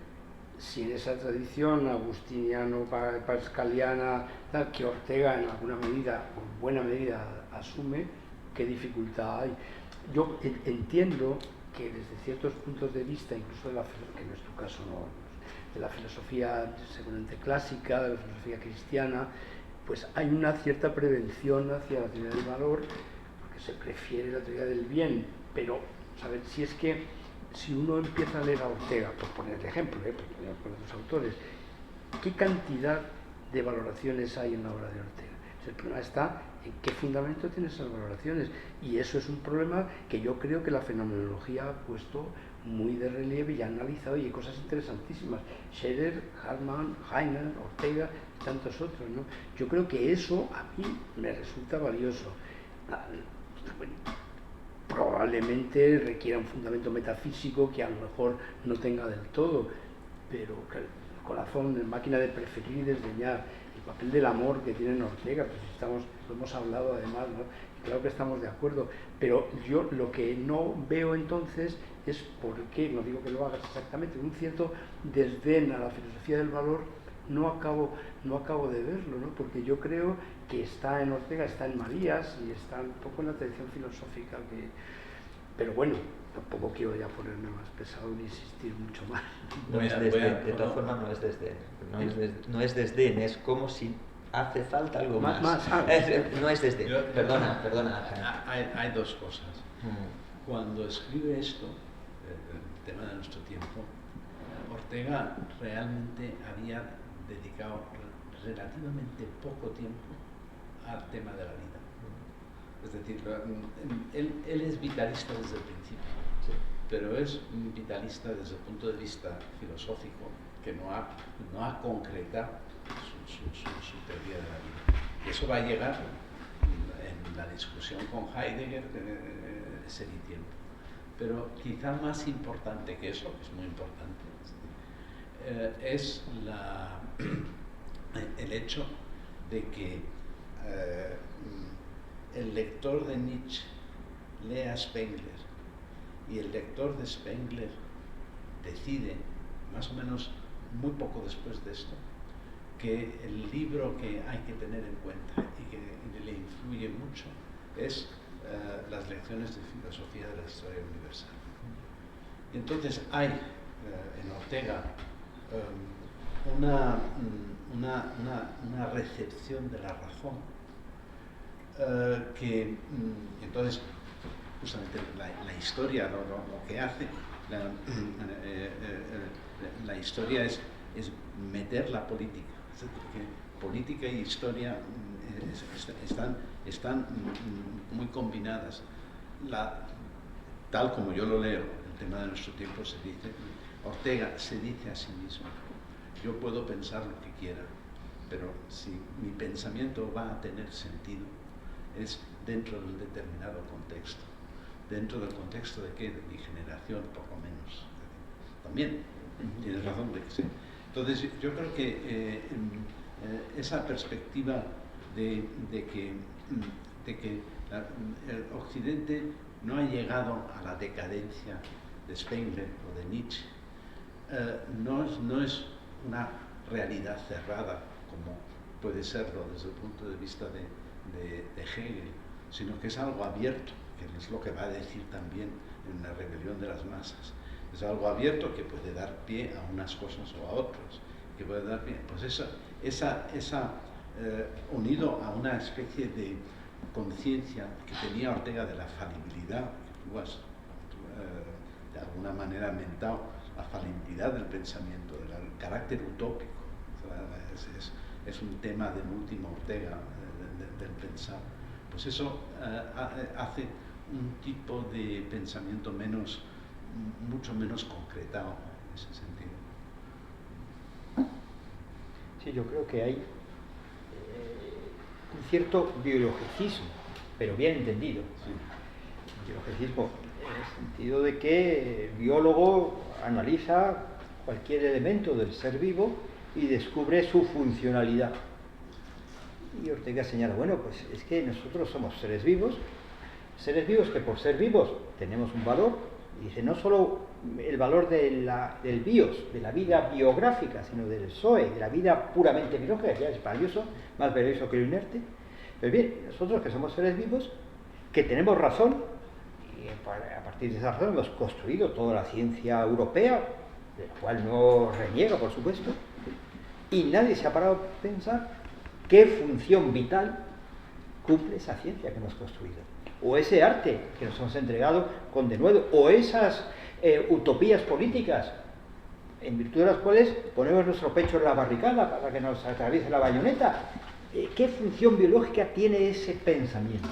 si en esa tradición agustiniano-pascaliana que Ortega en alguna medida, o en buena medida, asume, qué dificultad hay. Yo entiendo que desde ciertos puntos de vista, incluso que en nuestro caso no, de la filosofía seguramente clásica, de la filosofía cristiana, pues hay una cierta prevención hacia la teoría del valor, porque se prefiere la teoría del bien, pero, ¿sabes? Si uno empieza a leer a Ortega, por poner el ejemplo, por otros autores, ¿qué cantidad de valoraciones hay en la obra de Ortega? El problema está en qué fundamento tiene esas valoraciones, y eso es un problema que yo creo que la fenomenología ha puesto muy de relieve y ha analizado, y hay cosas interesantísimas. Scherer, Hartmann, Heiner, Ortega y tantos otros, ¿no? Yo creo que eso a mí me resulta valioso. Probablemente requiera un fundamento metafísico que a lo mejor no tenga del todo, pero que el corazón, la máquina de preferir y desdeñar, el papel del amor que tiene en Ortega, pues lo hemos hablado además, ¿no? Y claro que estamos de acuerdo, pero yo lo que no veo entonces es por qué, no digo que lo hagas exactamente, un cierto desdén a la filosofía del valor no acabo de verlo, ¿no? Porque yo creo que está en Ortega, está en Marías y está un poco en la tradición filosófica pero bueno, tampoco quiero ya ponerme más pesado ni insistir mucho más. De todas formas no es desdén, no es desdén, es como si hace falta algo más. No es desdén. Perdona. Hay dos cosas. Cuando escribe esto, el tema de nuestro tiempo, Ortega realmente había dedicado relativamente poco tiempo al tema de la vida. Es decir, él es vitalista desde el principio, sí, pero es un vitalista desde el punto de vista filosófico que no ha concretado su teoría de la vida. Y eso va a llegar en la discusión con Heidegger ese tiempo. Pero quizá más importante que eso, es muy importante, es el hecho de que el lector de Nietzsche lea a Spengler y el lector de Spengler decide, más o menos muy poco después de esto, que el libro que hay que tener en cuenta y que le influye mucho es las lecciones de filosofía de la historia universal. Y entonces hay en Ortega una recepción de la razón que entonces justamente la historia lo que hace la historia es meter la política, es decir, que política y historia están muy combinadas. Tal como yo lo leo, el tema de nuestro tiempo Ortega se dice a sí mismo: yo puedo pensar lo que quiera, pero si mi pensamiento va a tener sentido es dentro de un determinado contexto. ¿Dentro del contexto de qué? De mi generación, por lo menos. También tienes razón de que sí. Entonces yo creo que esa perspectiva de que el Occidente no ha llegado a la decadencia de Spengler o de Nietzsche, no es una realidad cerrada como puede serlo desde el punto de vista de Hegel, sino que es algo abierto, que es lo que va a decir también en la rebelión de las masas. Es algo abierto que puede dar pie a unas cosas o a otras, que puede dar pie, pues unido a una especie de conciencia que tenía Ortega de la falibilidad, que tú has de alguna manera mentado, la falibilidad del pensamiento, del carácter utópico. O sea, es un tema del último Ortega, del pensar. Pues eso hace un tipo de pensamiento mucho menos concretado en ese sentido. Sí, yo creo que hay un cierto biologicismo, pero bien entendido. Sí. Biologicismo en el sentido de que el biólogo analiza cualquier elemento del ser vivo y descubre su funcionalidad. Y Ortega señala, bueno, pues es que nosotros somos seres vivos que por ser vivos tenemos un valor, y dice, no solo el valor del bios, de la vida biográfica, sino del zoe, de la vida puramente biológica, que ya es valioso, más valioso que lo inerte. Pero bien, nosotros que somos seres vivos, que tenemos razón, y a partir de esa razón hemos construido toda la ciencia europea, de la cual no reniega, por supuesto, y nadie se ha parado a pensar qué función vital cumple esa ciencia que hemos construido, o ese arte que nos hemos entregado con denuedo, o esas utopías políticas en virtud de las cuales ponemos nuestro pecho en la barricada para que nos atraviese la bayoneta. ¿Qué función biológica tiene ese pensamiento?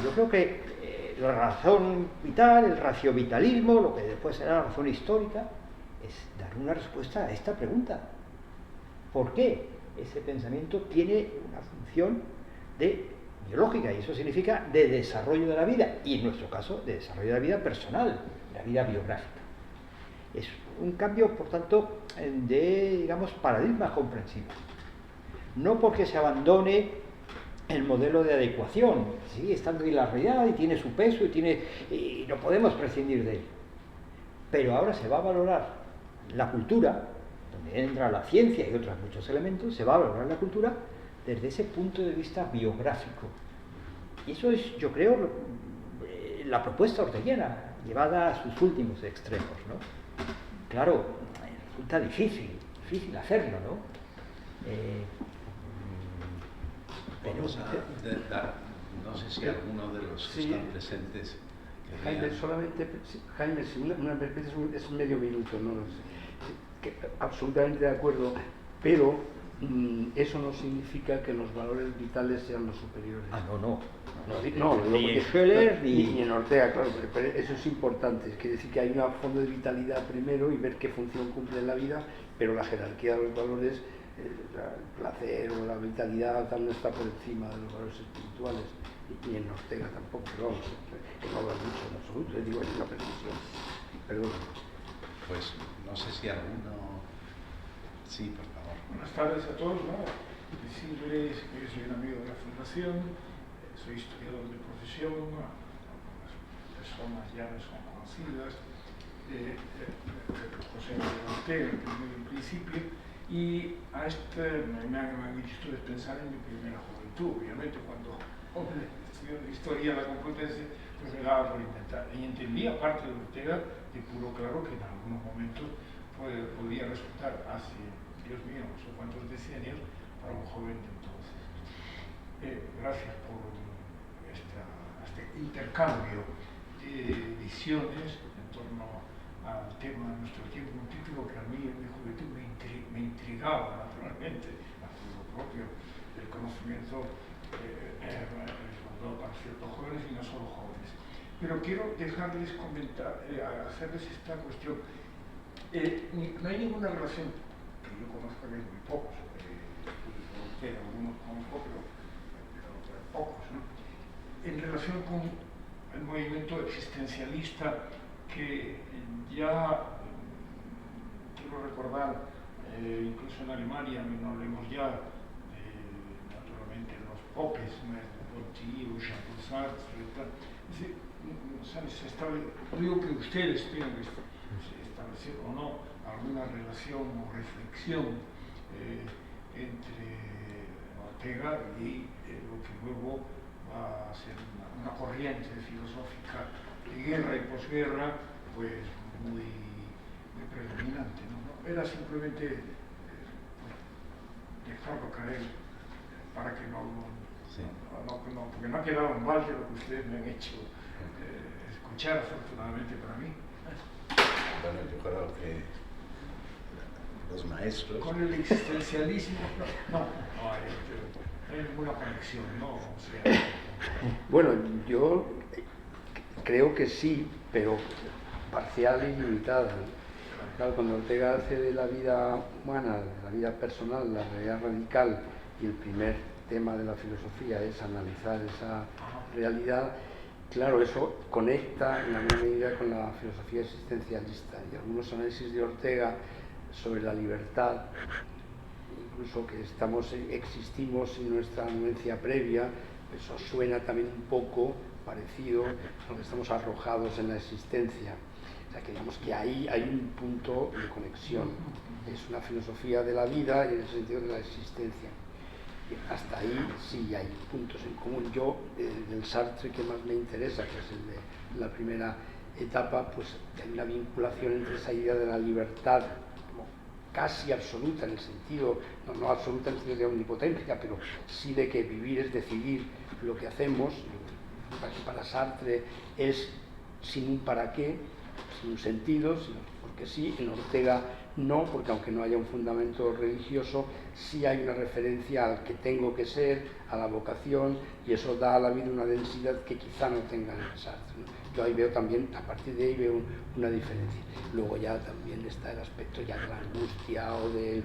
Y yo creo que la razón vital, el raciovitalismo, lo que después será la razón histórica, es dar una respuesta a esta pregunta. ¿Por qué ese pensamiento tiene una función biológica? Y eso significa de desarrollo de la vida, y en nuestro caso de desarrollo de la vida personal, de la vida biográfica. Es un cambio, por tanto, de, digamos, paradigma comprensivo. No porque se abandone el modelo de adecuación, sigue estando ahí la realidad y tiene su peso y no podemos prescindir de él. Pero ahora se va a valorar la cultura, donde entra la ciencia y otros muchos elementos, se va a valorar la cultura desde ese punto de vista biográfico. Y eso es, yo creo, la propuesta orteguiana, llevada a sus últimos extremos, ¿no? Claro, resulta difícil hacerlo, ¿no? Vamos a dar, no sé si alguno de los que están presentes... Jaime, solamente, Jaime, si es medio minuto, no lo sé. Que, absolutamente de acuerdo, pero eso no significa que los valores vitales sean los superiores. Ni en Scheler ni en Ortega, claro, pero eso es importante. Quiere decir que hay un fondo de vitalidad primero y ver qué función cumple en la vida, pero la jerarquía de los valores, el placer o la vitalidad tal, no está por encima de los valores espirituales, ni en Ortega tampoco, pero vamos, que no lo han dicho en absoluto, digo, es una precisión. Perdón. Pues no sé si alguno... Sí, por favor. Buenas tardes a todos, ¿no? Decirles que yo soy un amigo de la Fundación, soy historiador de profesión, algunas personas ya me son conocidas, José Ortega, en principio, y a me han dicho ustedes pensar en mi primera juventud, obviamente, cuando estudié historia en la Complutense, pues me daba por intentar, y entendía parte de Ortega de puro claro que en algunos momentos podía resultar hace, Dios mío, no sé cuántos decenios, para un joven de entonces. Gracias por este intercambio de visiones en torno al tema de nuestro tiempo, un título que a mí en mi juventud me intrigaba naturalmente, a lo propio del conocimiento para ciertos jóvenes y no solo jóvenes. Pero quiero dejarles comentar, hacerles esta cuestión. No hay ninguna relación, que yo conozco de muy pocos, algunos conozco, pero pocos, ¿no? En relación con el movimiento existencialista que ya, quiero recordar, incluso en Alemania, no hablemos ya, naturalmente, los popes, Ponty o Jean-Paul Sartre, digo que ustedes tengan que establecer o no alguna relación o reflexión entre Ortega y lo que luego va a ser una corriente filosófica de guerra y posguerra, pues muy predominante, ¿no? Era simplemente dejarlo caer para que porque no ha quedado mal de lo que ustedes me han hecho escuchar, afortunadamente para mí. Bueno, yo creo que los maestros... Con el existencialismo, no hay ninguna conexión, ¿no? O sea, bueno, yo creo que sí, pero parcial y limitada. Claro, cuando Ortega hace de la vida humana, de la vida personal, la realidad radical, y el primer tema de la filosofía es analizar esa realidad, Claro, eso conecta en alguna medida con la filosofía existencialista y algunos análisis de Ortega sobre la libertad, incluso que existimos en nuestra anuencia previa, eso suena también un poco parecido a lo que estamos arrojados en la existencia. O sea, que digamos que ahí hay un punto de conexión. Es una filosofía de la vida y en el sentido de la existencia. Hasta ahí sí hay puntos en común. Yo, del Sartre que más me interesa, que es el de la primera etapa, pues hay una vinculación entre esa idea de la libertad como casi absoluta en el sentido, no absoluta en el sentido de omnipotencia, pero sí de que vivir es decidir lo que hacemos. Para Sartre es sin un para qué, sin un sentido, sino porque sí. En Ortega no, porque aunque no haya un fundamento religioso, sí hay una referencia al que tengo que ser, a la vocación, y eso da a la vida una densidad que quizá no tenga en el Sartre, ¿no? Yo ahí veo también, a partir de ahí veo una diferencia. Luego ya también está el aspecto ya de la angustia o de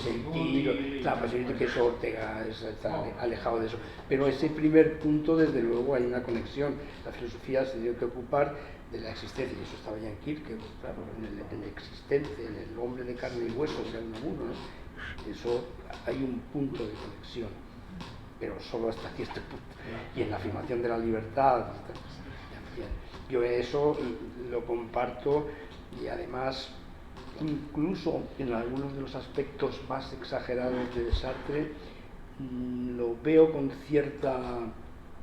sentir, la pasión, que eso Ortega está alejado de eso. Pero ese primer punto, desde luego, hay una conexión. La filosofía se tiene que ocupar de la existencia, y eso estaba ya en Kierkegaard, claro, en el existente, en el hombre de carne y hueso, de uno, ¿no? Eso hay un punto de conexión, pero solo hasta cierto punto. Y en la afirmación de la libertad, también. Yo eso lo comparto, y además, incluso en algunos de los aspectos más exagerados de Sartre, lo veo con cierta,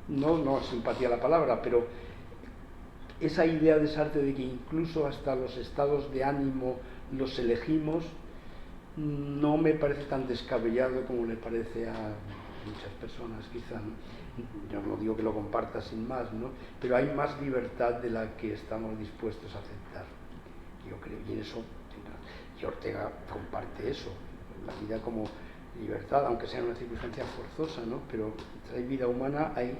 no simpatía la palabra, pero esa idea de Sartre de que incluso hasta los estados de ánimo los elegimos, no me parece tan descabellado como le parece a muchas personas, quizá, ¿no? Yo no digo que lo comparta sin más, ¿no? Pero hay más libertad de la que estamos dispuestos a aceptar, yo creo, y en eso, y Ortega comparte eso, la vida como libertad, aunque sea una circunstancia forzosa, ¿no? Pero entre hay vida humana, hay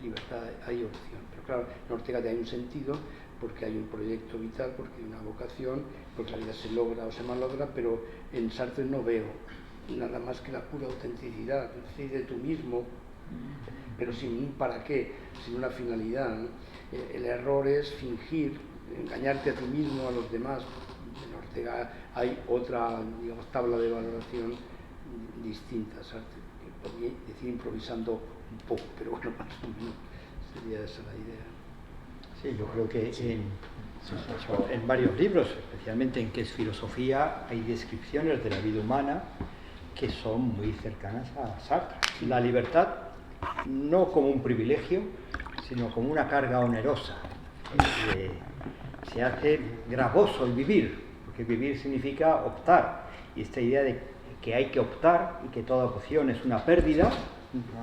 libertad, hay opción. Pero claro, en Ortega hay un sentido, porque hay un proyecto vital, porque hay una vocación, porque la vida se logra o se malogra, pero en Sartre no veo nada más que la pura autenticidad, decide tú mismo, pero sin un para qué, sin una finalidad, ¿no? El error es fingir, engañarte a ti mismo, a los demás. En Ortega hay otra, digamos, tabla de valoración distinta. Sartre podría decir improvisando un poco, pero bueno, más o menos sería esa la idea. Sí, yo creo que en varios libros, especialmente en ¿Qué es filosofía?, hay descripciones de la vida humana que son muy cercanas a Sartre. La libertad no como un privilegio, sino como una carga onerosa. Se hace gravoso el vivir, porque vivir significa optar, y esta idea de que hay que optar y que toda opción es una pérdida,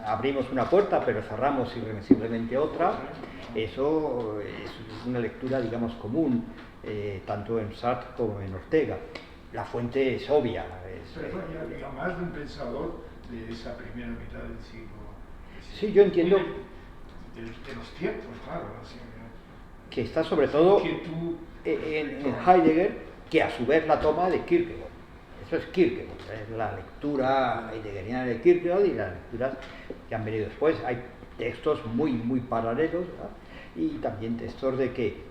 abrimos una puerta pero cerramos irremisiblemente otra, eso es una lectura, digamos, común, tanto en Sartre como en Ortega. La fuente es obvia. Pero más de un pensador de esa primera mitad del siglo. Sí, yo entiendo. De los tiempos, claro. Así, que está sobre todo en Heidegger, que a su vez la toma de Kierkegaard. Eso es Kierkegaard, es la lectura heideggeriana de Kierkegaard y las lecturas que han venido después. Hay textos muy paralelos, ¿verdad? Y también textos de que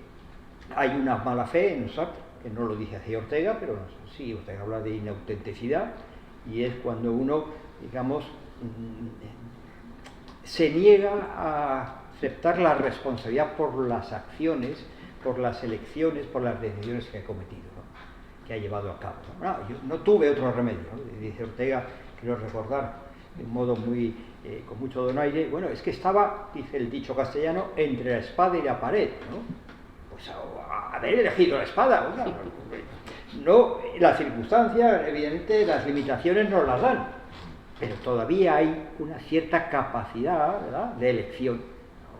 hay una mala fe en Sartre, que no lo dice así Ortega, pero sí, Ortega habla de inautenticidad, y es cuando uno, digamos, se niega a aceptar la responsabilidad por las acciones, por las elecciones, por las decisiones que ha cometido, ¿no? Que ha llevado a cabo. No, yo no tuve otro remedio, ¿no? Dice Ortega, quiero recordar de un modo muy, con mucho donaire, bueno, es que estaba, dice el dicho castellano, entre la espada y la pared, ¿no? Pues haber elegido la espada, no, la circunstancia, evidentemente, las limitaciones nos las dan, pero todavía hay una cierta capacidad, ¿verdad?, de elección,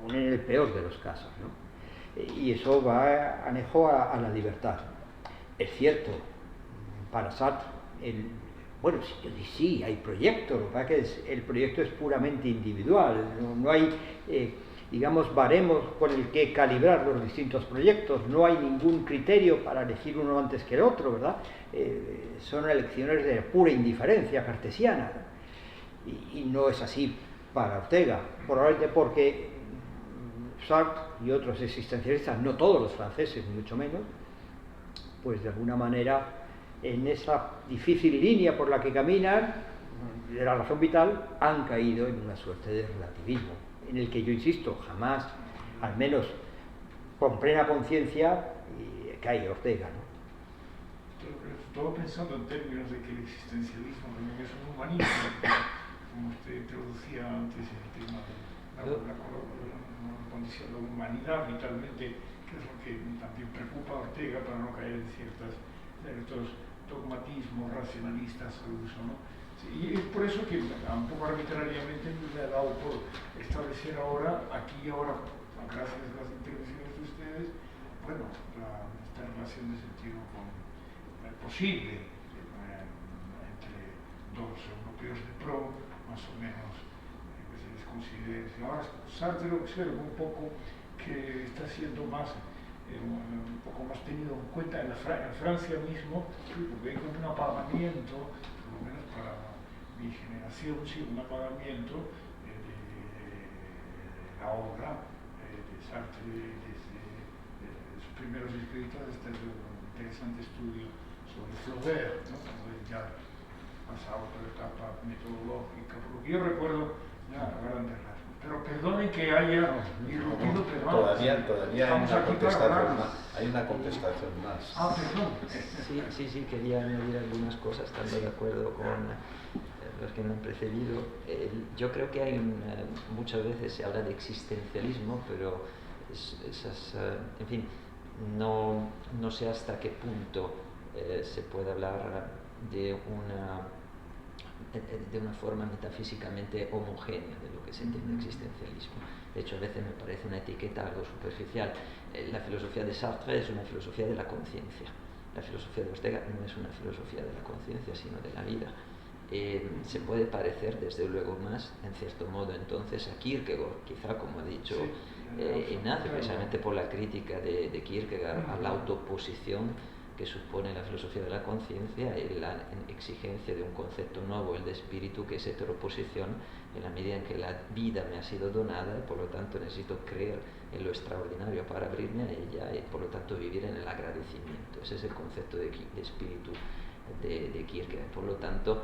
aún en el peor de los casos, ¿no? Y eso va anejo a la libertad. Es cierto, para Sartre, bueno, sí, hay proyectos, lo que pasa es que el proyecto es puramente individual, no hay, digamos, baremos con el que calibrar los distintos proyectos, no hay ningún criterio para elegir uno antes que el otro, ¿verdad? Son elecciones de pura indiferencia cartesiana, ¿no? Y no es así para Ortega, probablemente porque Sartre y otros existencialistas, no todos los franceses, ni mucho menos, pues de alguna manera en esa difícil línea por la que caminan de la razón vital han caído en una suerte de relativismo, en el que yo insisto, jamás, al menos con plena conciencia, cae Ortega, ¿no? Estaba pensando en términos de que el existencialismo también es un humanismo, como usted introducía antes el tema de la condición de la humanidad vitalmente, que es lo que también preocupa a Ortega para no caer en ciertos dogmatismos racionalistas al uso, ¿no? Sí, y es por eso que un poco arbitrariamente me ha dado por establecer ahora, aquí y ahora, gracias a las intervenciones de ustedes, bueno, esta relación de sentido posible entre dos europeos de pro, más o menos, que se les considere. Ahora Sartre observa un poco que está siendo más, un poco más tenido en cuenta en Francia mismo, porque hay como un apagamiento, por lo menos para mi generación, sí, un apagamiento de la obra de Sartre desde sus primeros escritos hasta el interesante estudio sobre Flaubert, ¿no? Como él ya pasado por la etapa metodológica, por lo que yo recuerdo ya a grandes rasgos. Pero perdonen que haya irrumpido, pero todavía hay una contestación más. Ah, perdón. Sí, quería añadir algunas cosas, estando de acuerdo con los que me han precedido. Yo creo que hay muchas veces se habla de existencialismo, pero en fin, no sé hasta qué punto se puede hablar de una forma metafísicamente homogénea de lo que se entiende existencialismo. De hecho, a veces me parece una etiqueta algo superficial. La filosofía de Sartre es una filosofía de la conciencia. La filosofía de Ortega no es una filosofía de la conciencia, sino de la vida. Se puede parecer, desde luego, más, en cierto modo, entonces, a Kierkegaard, quizá, como ha dicho Ignacio, precisamente por la crítica de Kierkegaard a la autoposición que supone la filosofía de la conciencia y la exigencia de un concepto nuevo, el de espíritu, que es heteroposición, en la medida en que la vida me ha sido donada y por lo tanto necesito creer en lo extraordinario para abrirme a ella y por lo tanto vivir en el agradecimiento. Ese es el concepto de espíritu de Kierkegaard. Por lo tanto,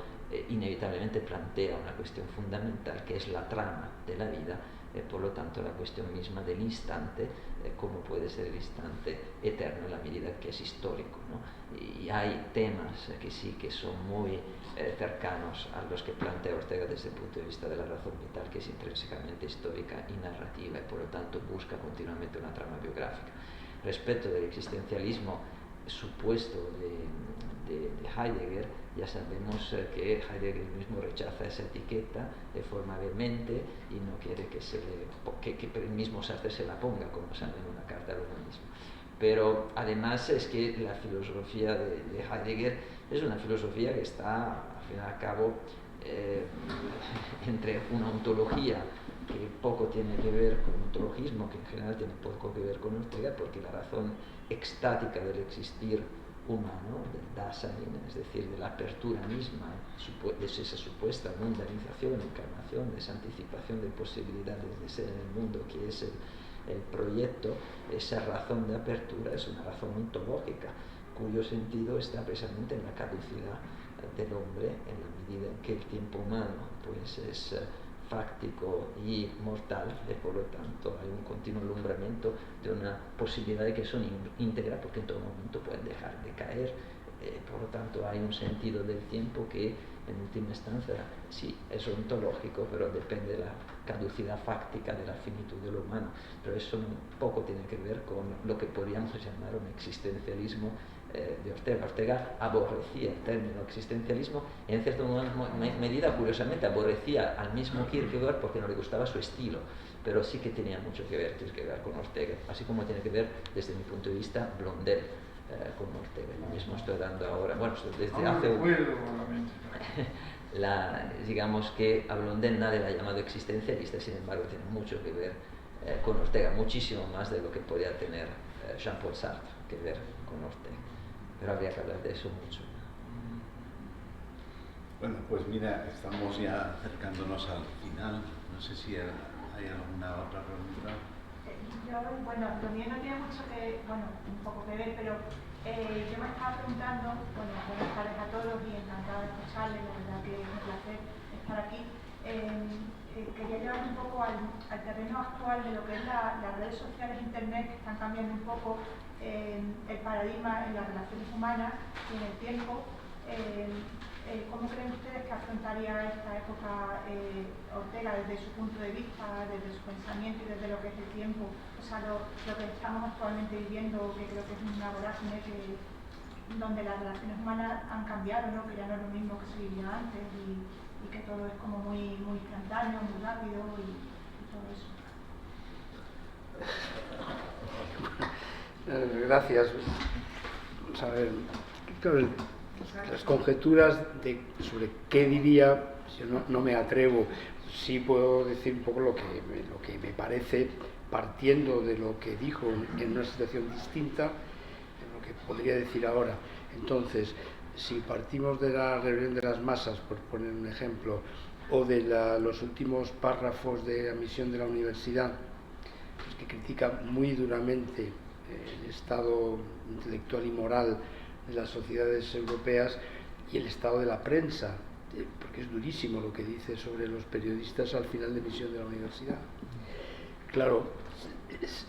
inevitablemente plantea una cuestión fundamental que es la trama de la vida, por lo tanto la cuestión misma del instante, cómo puede ser el instante eterno en la medida que es histórico, ¿no? Y hay temas que sí que son muy cercanos a los que plantea Ortega desde el punto de vista de la razón vital, que es intrínsecamente histórica y narrativa y por lo tanto busca continuamente una trama biográfica. Respecto del existencialismo supuesto de Heidegger, ya sabemos que Heidegger mismo rechaza esa etiqueta de forma vehemente y no quiere que el mismo Sartre se la ponga, como sale en una carta al humanismo. Pero además es que la filosofía de Heidegger es una filosofía que está, al fin y al cabo, entre una ontología que poco tiene que ver con un ontologismo, que en general tiene poco que ver con Ortega, porque la razón extática del existir humano, del Dasein, es decir, de la apertura misma, de esa supuesta mundanización, encarnación, de esa anticipación de posibilidades de ser en el mundo, que es el proyecto, esa razón de apertura es una razón ontológica, cuyo sentido está precisamente en la caducidad del hombre, en la medida en que el tiempo humano pues es fáctico y mortal, y por lo tanto hay un continuo alumbramiento de una posibilidad de que son íntegras, porque en todo momento pueden dejar de caer, por lo tanto hay un sentido del tiempo que en última instancia sí es ontológico, pero depende de la caducidad fáctica de la finitud de lo humano, pero eso poco tiene que ver con lo que podríamos llamar un existencialismo de Ortega. Ortega aborrecía el término existencialismo y en cierta medida, curiosamente, aborrecía al mismo Kierkegaard porque no le gustaba su estilo, pero sí que tenía mucho que ver Kierkegaard con Ortega, así como tiene que ver, desde mi punto de vista, Blondel con Ortega. Yo mismo estoy dando ahora, bueno, desde hace digamos que a Blondel nadie la ha llamado existencialista, sin embargo tiene mucho que ver con Ortega, muchísimo más de lo que podría tener Jean-Paul Sartre que ver con Ortega. Pero habría que hablar de eso mucho. Bueno, pues mira, estamos ya acercándonos al final. No sé si hay alguna otra pregunta. bueno, lo mío no tiene mucho que, bueno, un poco que ver, pero yo me estaba preguntando, bueno, buenas tardes a todos y encantada de escucharles, la verdad que es un placer estar aquí. Quería llevar un poco al terreno actual de lo que es las redes sociales e internet, que están cambiando un poco el paradigma en las relaciones humanas y en el tiempo. ¿Cómo creen ustedes que afrontaría esta época Ortega desde su punto de vista, desde su pensamiento y desde lo que es el tiempo? O sea, lo que estamos actualmente viviendo, que creo que es una vorágine donde las relaciones humanas han cambiado, ¿no? Que ya no es lo mismo que se vivía antes y que todo es como muy instantáneo, muy rápido y todo eso. Gracias. Vamos a ver, claro, las conjeturas sobre qué diría, yo no me atrevo. Sí puedo decir un poco lo que me parece, partiendo de lo que dijo en una situación distinta, de lo que podría decir ahora. Entonces, si partimos de la rebelión de las masas, por poner un ejemplo, o de los últimos párrafos de la misión de la universidad, pues que critica muy duramente el estado intelectual y moral de las sociedades europeas y el estado de la prensa, porque es durísimo lo que dice sobre los periodistas al final de misión de la universidad. Claro,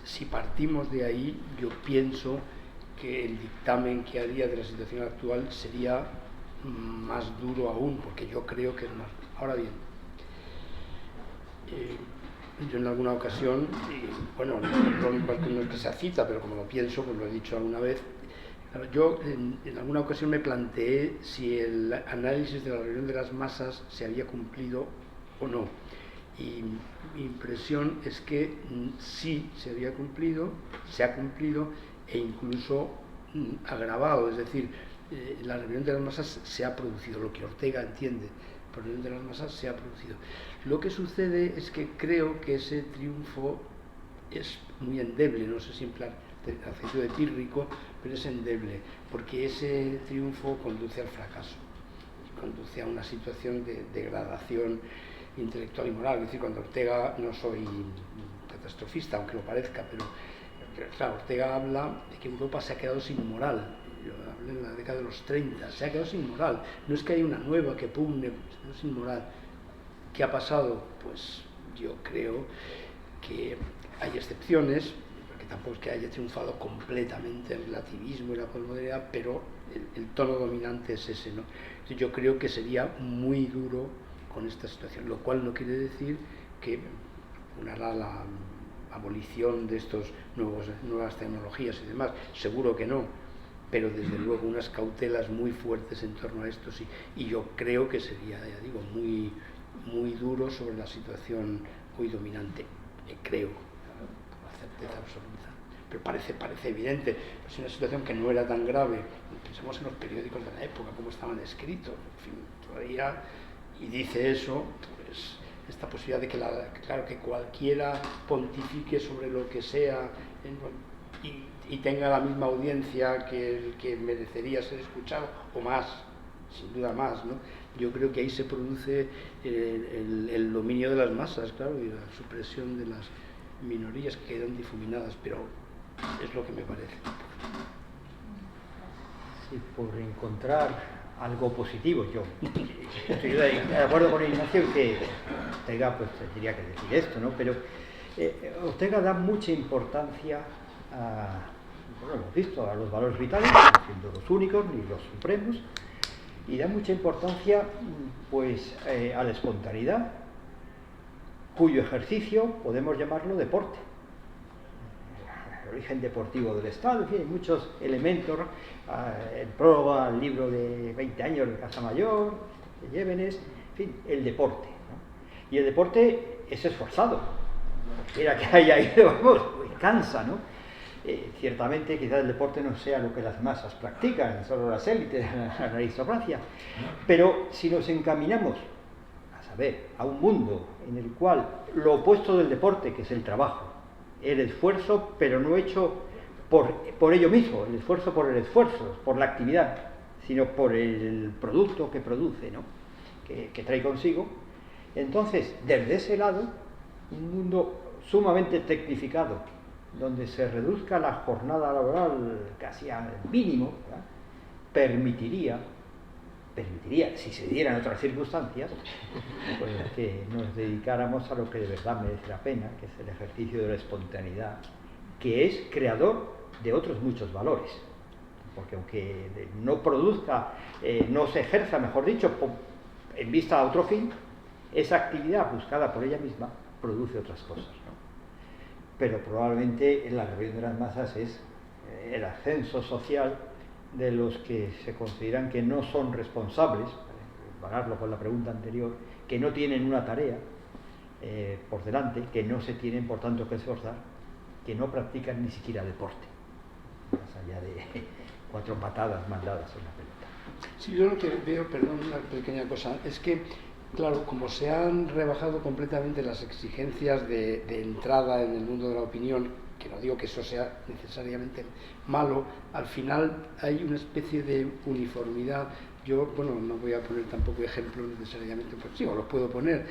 si partimos de ahí, yo pienso que el dictamen que haría de la situación actual sería más duro aún, porque yo creo que es más. Ahora bien, yo en alguna ocasión, bueno, no es que sea cita, pero como lo pienso, pues lo he dicho alguna vez, yo en alguna ocasión me planteé si el análisis de la rebelión de las masas se había cumplido o no. Y mi impresión es que sí se había cumplido, se ha cumplido e incluso agravado, es decir, la rebelión de las masas se ha producido, lo que Ortega entiende por rebelión de las masas se ha producido. Lo que sucede es que creo que ese triunfo es muy endeble, no sé si emplear el adjetivo de pírrico, pero es endeble, porque ese triunfo conduce al fracaso, conduce a una situación de degradación intelectual y moral. Es decir, cuando Ortega, no soy catastrofista, aunque lo parezca, pero claro, Ortega habla de que Europa se ha quedado sin moral. Yo hablé en la década de los 30, se ha quedado sin moral. No es que haya una nueva que pugne, se ha quedado sin moral. ¿Qué ha pasado? Pues yo creo que hay excepciones, porque tampoco es que haya triunfado completamente el relativismo y la posmodernidad, pero el tono dominante es ese, ¿no? Entonces yo creo que sería muy duro con esta situación, lo cual no quiere decir que hará la abolición de estas nuevas tecnologías y demás, seguro que no, pero desde luego unas cautelas muy fuertes en torno a esto sí, y yo creo que sería, ya digo, muy duro sobre la situación hoy dominante, creo, con certeza absoluta, pero parece evidente. Es una situación que no era tan grave, pensemos en los periódicos de la época, cómo estaban escritos, en fin, todavía, y dice eso, pues esta posibilidad de que cualquiera pontifique sobre lo que sea y tenga la misma audiencia que el que merecería ser escuchado, o más, sin duda más, ¿no? Yo creo que ahí se produce el dominio de las masas, claro, y la supresión de las minorías que quedan difuminadas, pero es lo que me parece. Sí, por encontrar algo positivo, yo estoy de acuerdo con Ignacio que Ortega pues tendría que decir esto, ¿no? Pero Ortega da mucha importancia bueno, hemos visto, a los valores vitales, siendo los únicos ni los supremos, y da mucha importancia pues a la espontaneidad, cuyo ejercicio podemos llamarlo deporte. El origen deportivo del Estado, en fin, hay muchos elementos, el prólogo al libro de 20 años de Casamayor, de Llévenes, en fin, el deporte, ¿no? Y el deporte es esforzado, cualquiera que haya ido, vamos, cansa, ¿no? Ciertamente quizás el deporte no sea lo que las masas practican, solo las élites, la aristocracia, pero si nos encaminamos a un mundo en el cual lo opuesto del deporte, que es el trabajo, el esfuerzo, pero no hecho por ello mismo, el esfuerzo por el esfuerzo, por la actividad, sino por el producto que produce, ¿no? que trae consigo, entonces desde ese lado, un mundo sumamente tecnificado, donde se reduzca la jornada laboral casi al mínimo, ¿verdad? permitiría, si se dieran otras circunstancias, pues que nos dedicáramos a lo que de verdad merece la pena, que es el ejercicio de la espontaneidad, que es creador de otros muchos valores. Porque aunque no produzca, no se ejerza, mejor dicho, en vista a otro fin, esa actividad buscada por ella misma produce otras cosas, ¿no? Pero probablemente en la rebelión de las masas es el ascenso social de los que se consideran que no son responsables, para compararlo con la pregunta anterior, que no tienen una tarea por delante, que no se tienen por tanto que esforzar, que no practican ni siquiera deporte, más allá de 4 patadas mandadas en la pelota. Sí, yo lo que veo, perdón, una pequeña cosa, es que, claro, como se han rebajado completamente las exigencias de entrada en el mundo de la opinión, que no digo que eso sea necesariamente malo, al final hay una especie de uniformidad. Yo, bueno, no voy a poner tampoco ejemplos necesariamente, pues sí, o los puedo poner,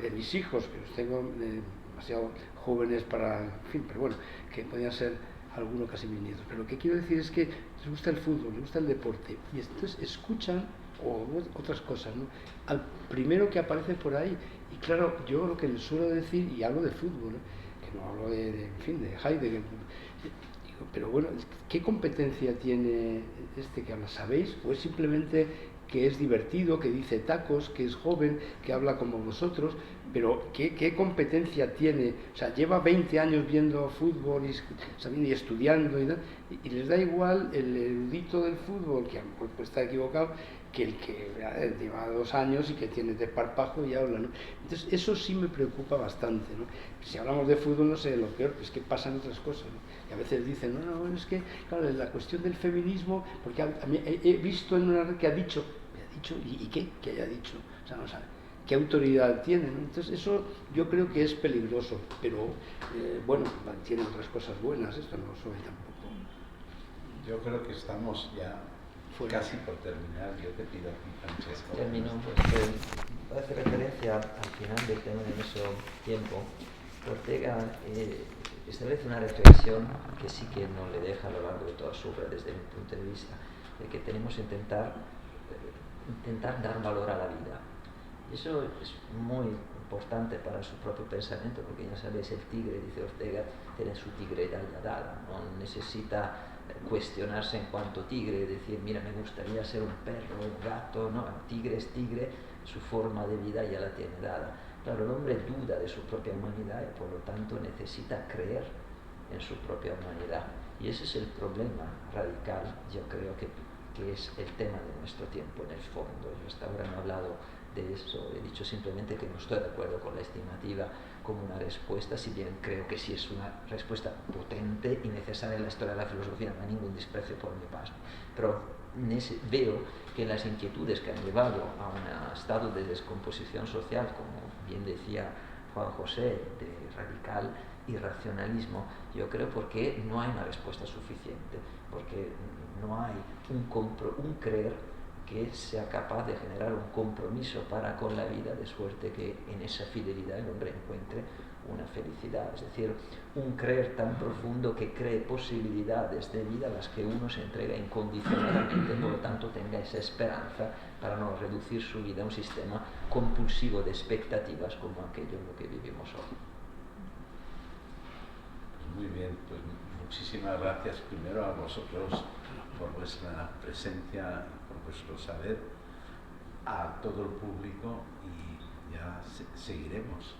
de mis hijos, que los tengo demasiado jóvenes para, en fin, pero bueno, que podían ser algunos casi mis nietos. Pero lo que quiero decir es que les gusta el fútbol, les gusta el deporte, y entonces escuchan o otras cosas, ¿no?, al primero que aparece por ahí. Y claro, yo lo que les suelo decir, y hablo de fútbol, ¿no?, que no hablo en fin, de Heidegger, digo, pero bueno, ¿qué competencia tiene este que habla? ¿Sabéis? ¿O es simplemente que es divertido, que dice tacos, que es joven, que habla como vosotros? Pero ¿qué competencia tiene? O sea, lleva 20 años viendo fútbol y estudiando y les da igual el erudito del fútbol, que a lo mejor puede estar equivocado, que el que lleva 2 años y que tiene desparpajo y habla, ¿no? Entonces eso sí me preocupa bastante, ¿no? Si hablamos de fútbol, no sé, lo peor es que pasan otras cosas, ¿no? Y a veces dicen, no, es que, claro, la cuestión del feminismo, porque a mí he visto en una red que ha dicho, ¿y qué? Que haya dicho, o sea, no sabe qué autoridad tiene, ¿no? Entonces eso yo creo que es peligroso, pero bueno, tiene otras cosas buenas, esto no soy tampoco. Yo creo que estamos ya fuera. Casi por terminar. Yo te pido aquí, Francesco. Termino, pues, hace referencia al final del tema de nuestro tiempo. Ortega establece una reflexión que sí que no le deja a lo largo de toda su obra, desde mi punto de vista, de que tenemos que intentar dar valor a la vida. Y eso es muy importante para su propio pensamiento, porque ya sabéis, el tigre, dice Ortega, tiene su tigredad ya dada, no necesita cuestionarse en cuanto tigre, decir, mira, me gustaría ser un perro, un gato, no, el tigre es tigre, su forma de vida ya la tiene dada. Claro, el hombre duda de su propia humanidad y por lo tanto necesita creer en su propia humanidad. Y ese es el problema radical, yo creo que es el tema de nuestro tiempo en el fondo. Yo hasta ahora no he hablado de eso, he dicho simplemente que no estoy de acuerdo con la estimativa como una respuesta, si bien creo que sí es una respuesta potente y necesaria en la historia de la filosofía, no hay ningún desprecio por mi parte, pero veo que las inquietudes que han llevado a un estado de descomposición social, como bien decía Juan José, de radical irracionalismo, yo creo porque no hay una respuesta suficiente, porque no hay un creer que sea capaz de generar un compromiso para con la vida, de suerte que en esa fidelidad el hombre encuentre una felicidad, es decir, un creer tan profundo que cree posibilidades de vida a las que uno se entrega incondicionadamente, por lo tanto tenga esa esperanza para no reducir su vida a un sistema compulsivo de expectativas como aquello en lo que vivimos hoy. Muy bien, pues muchísimas gracias primero a vosotros por vuestra presencia, por vuestro saber, a todo el público, y ya seguiremos.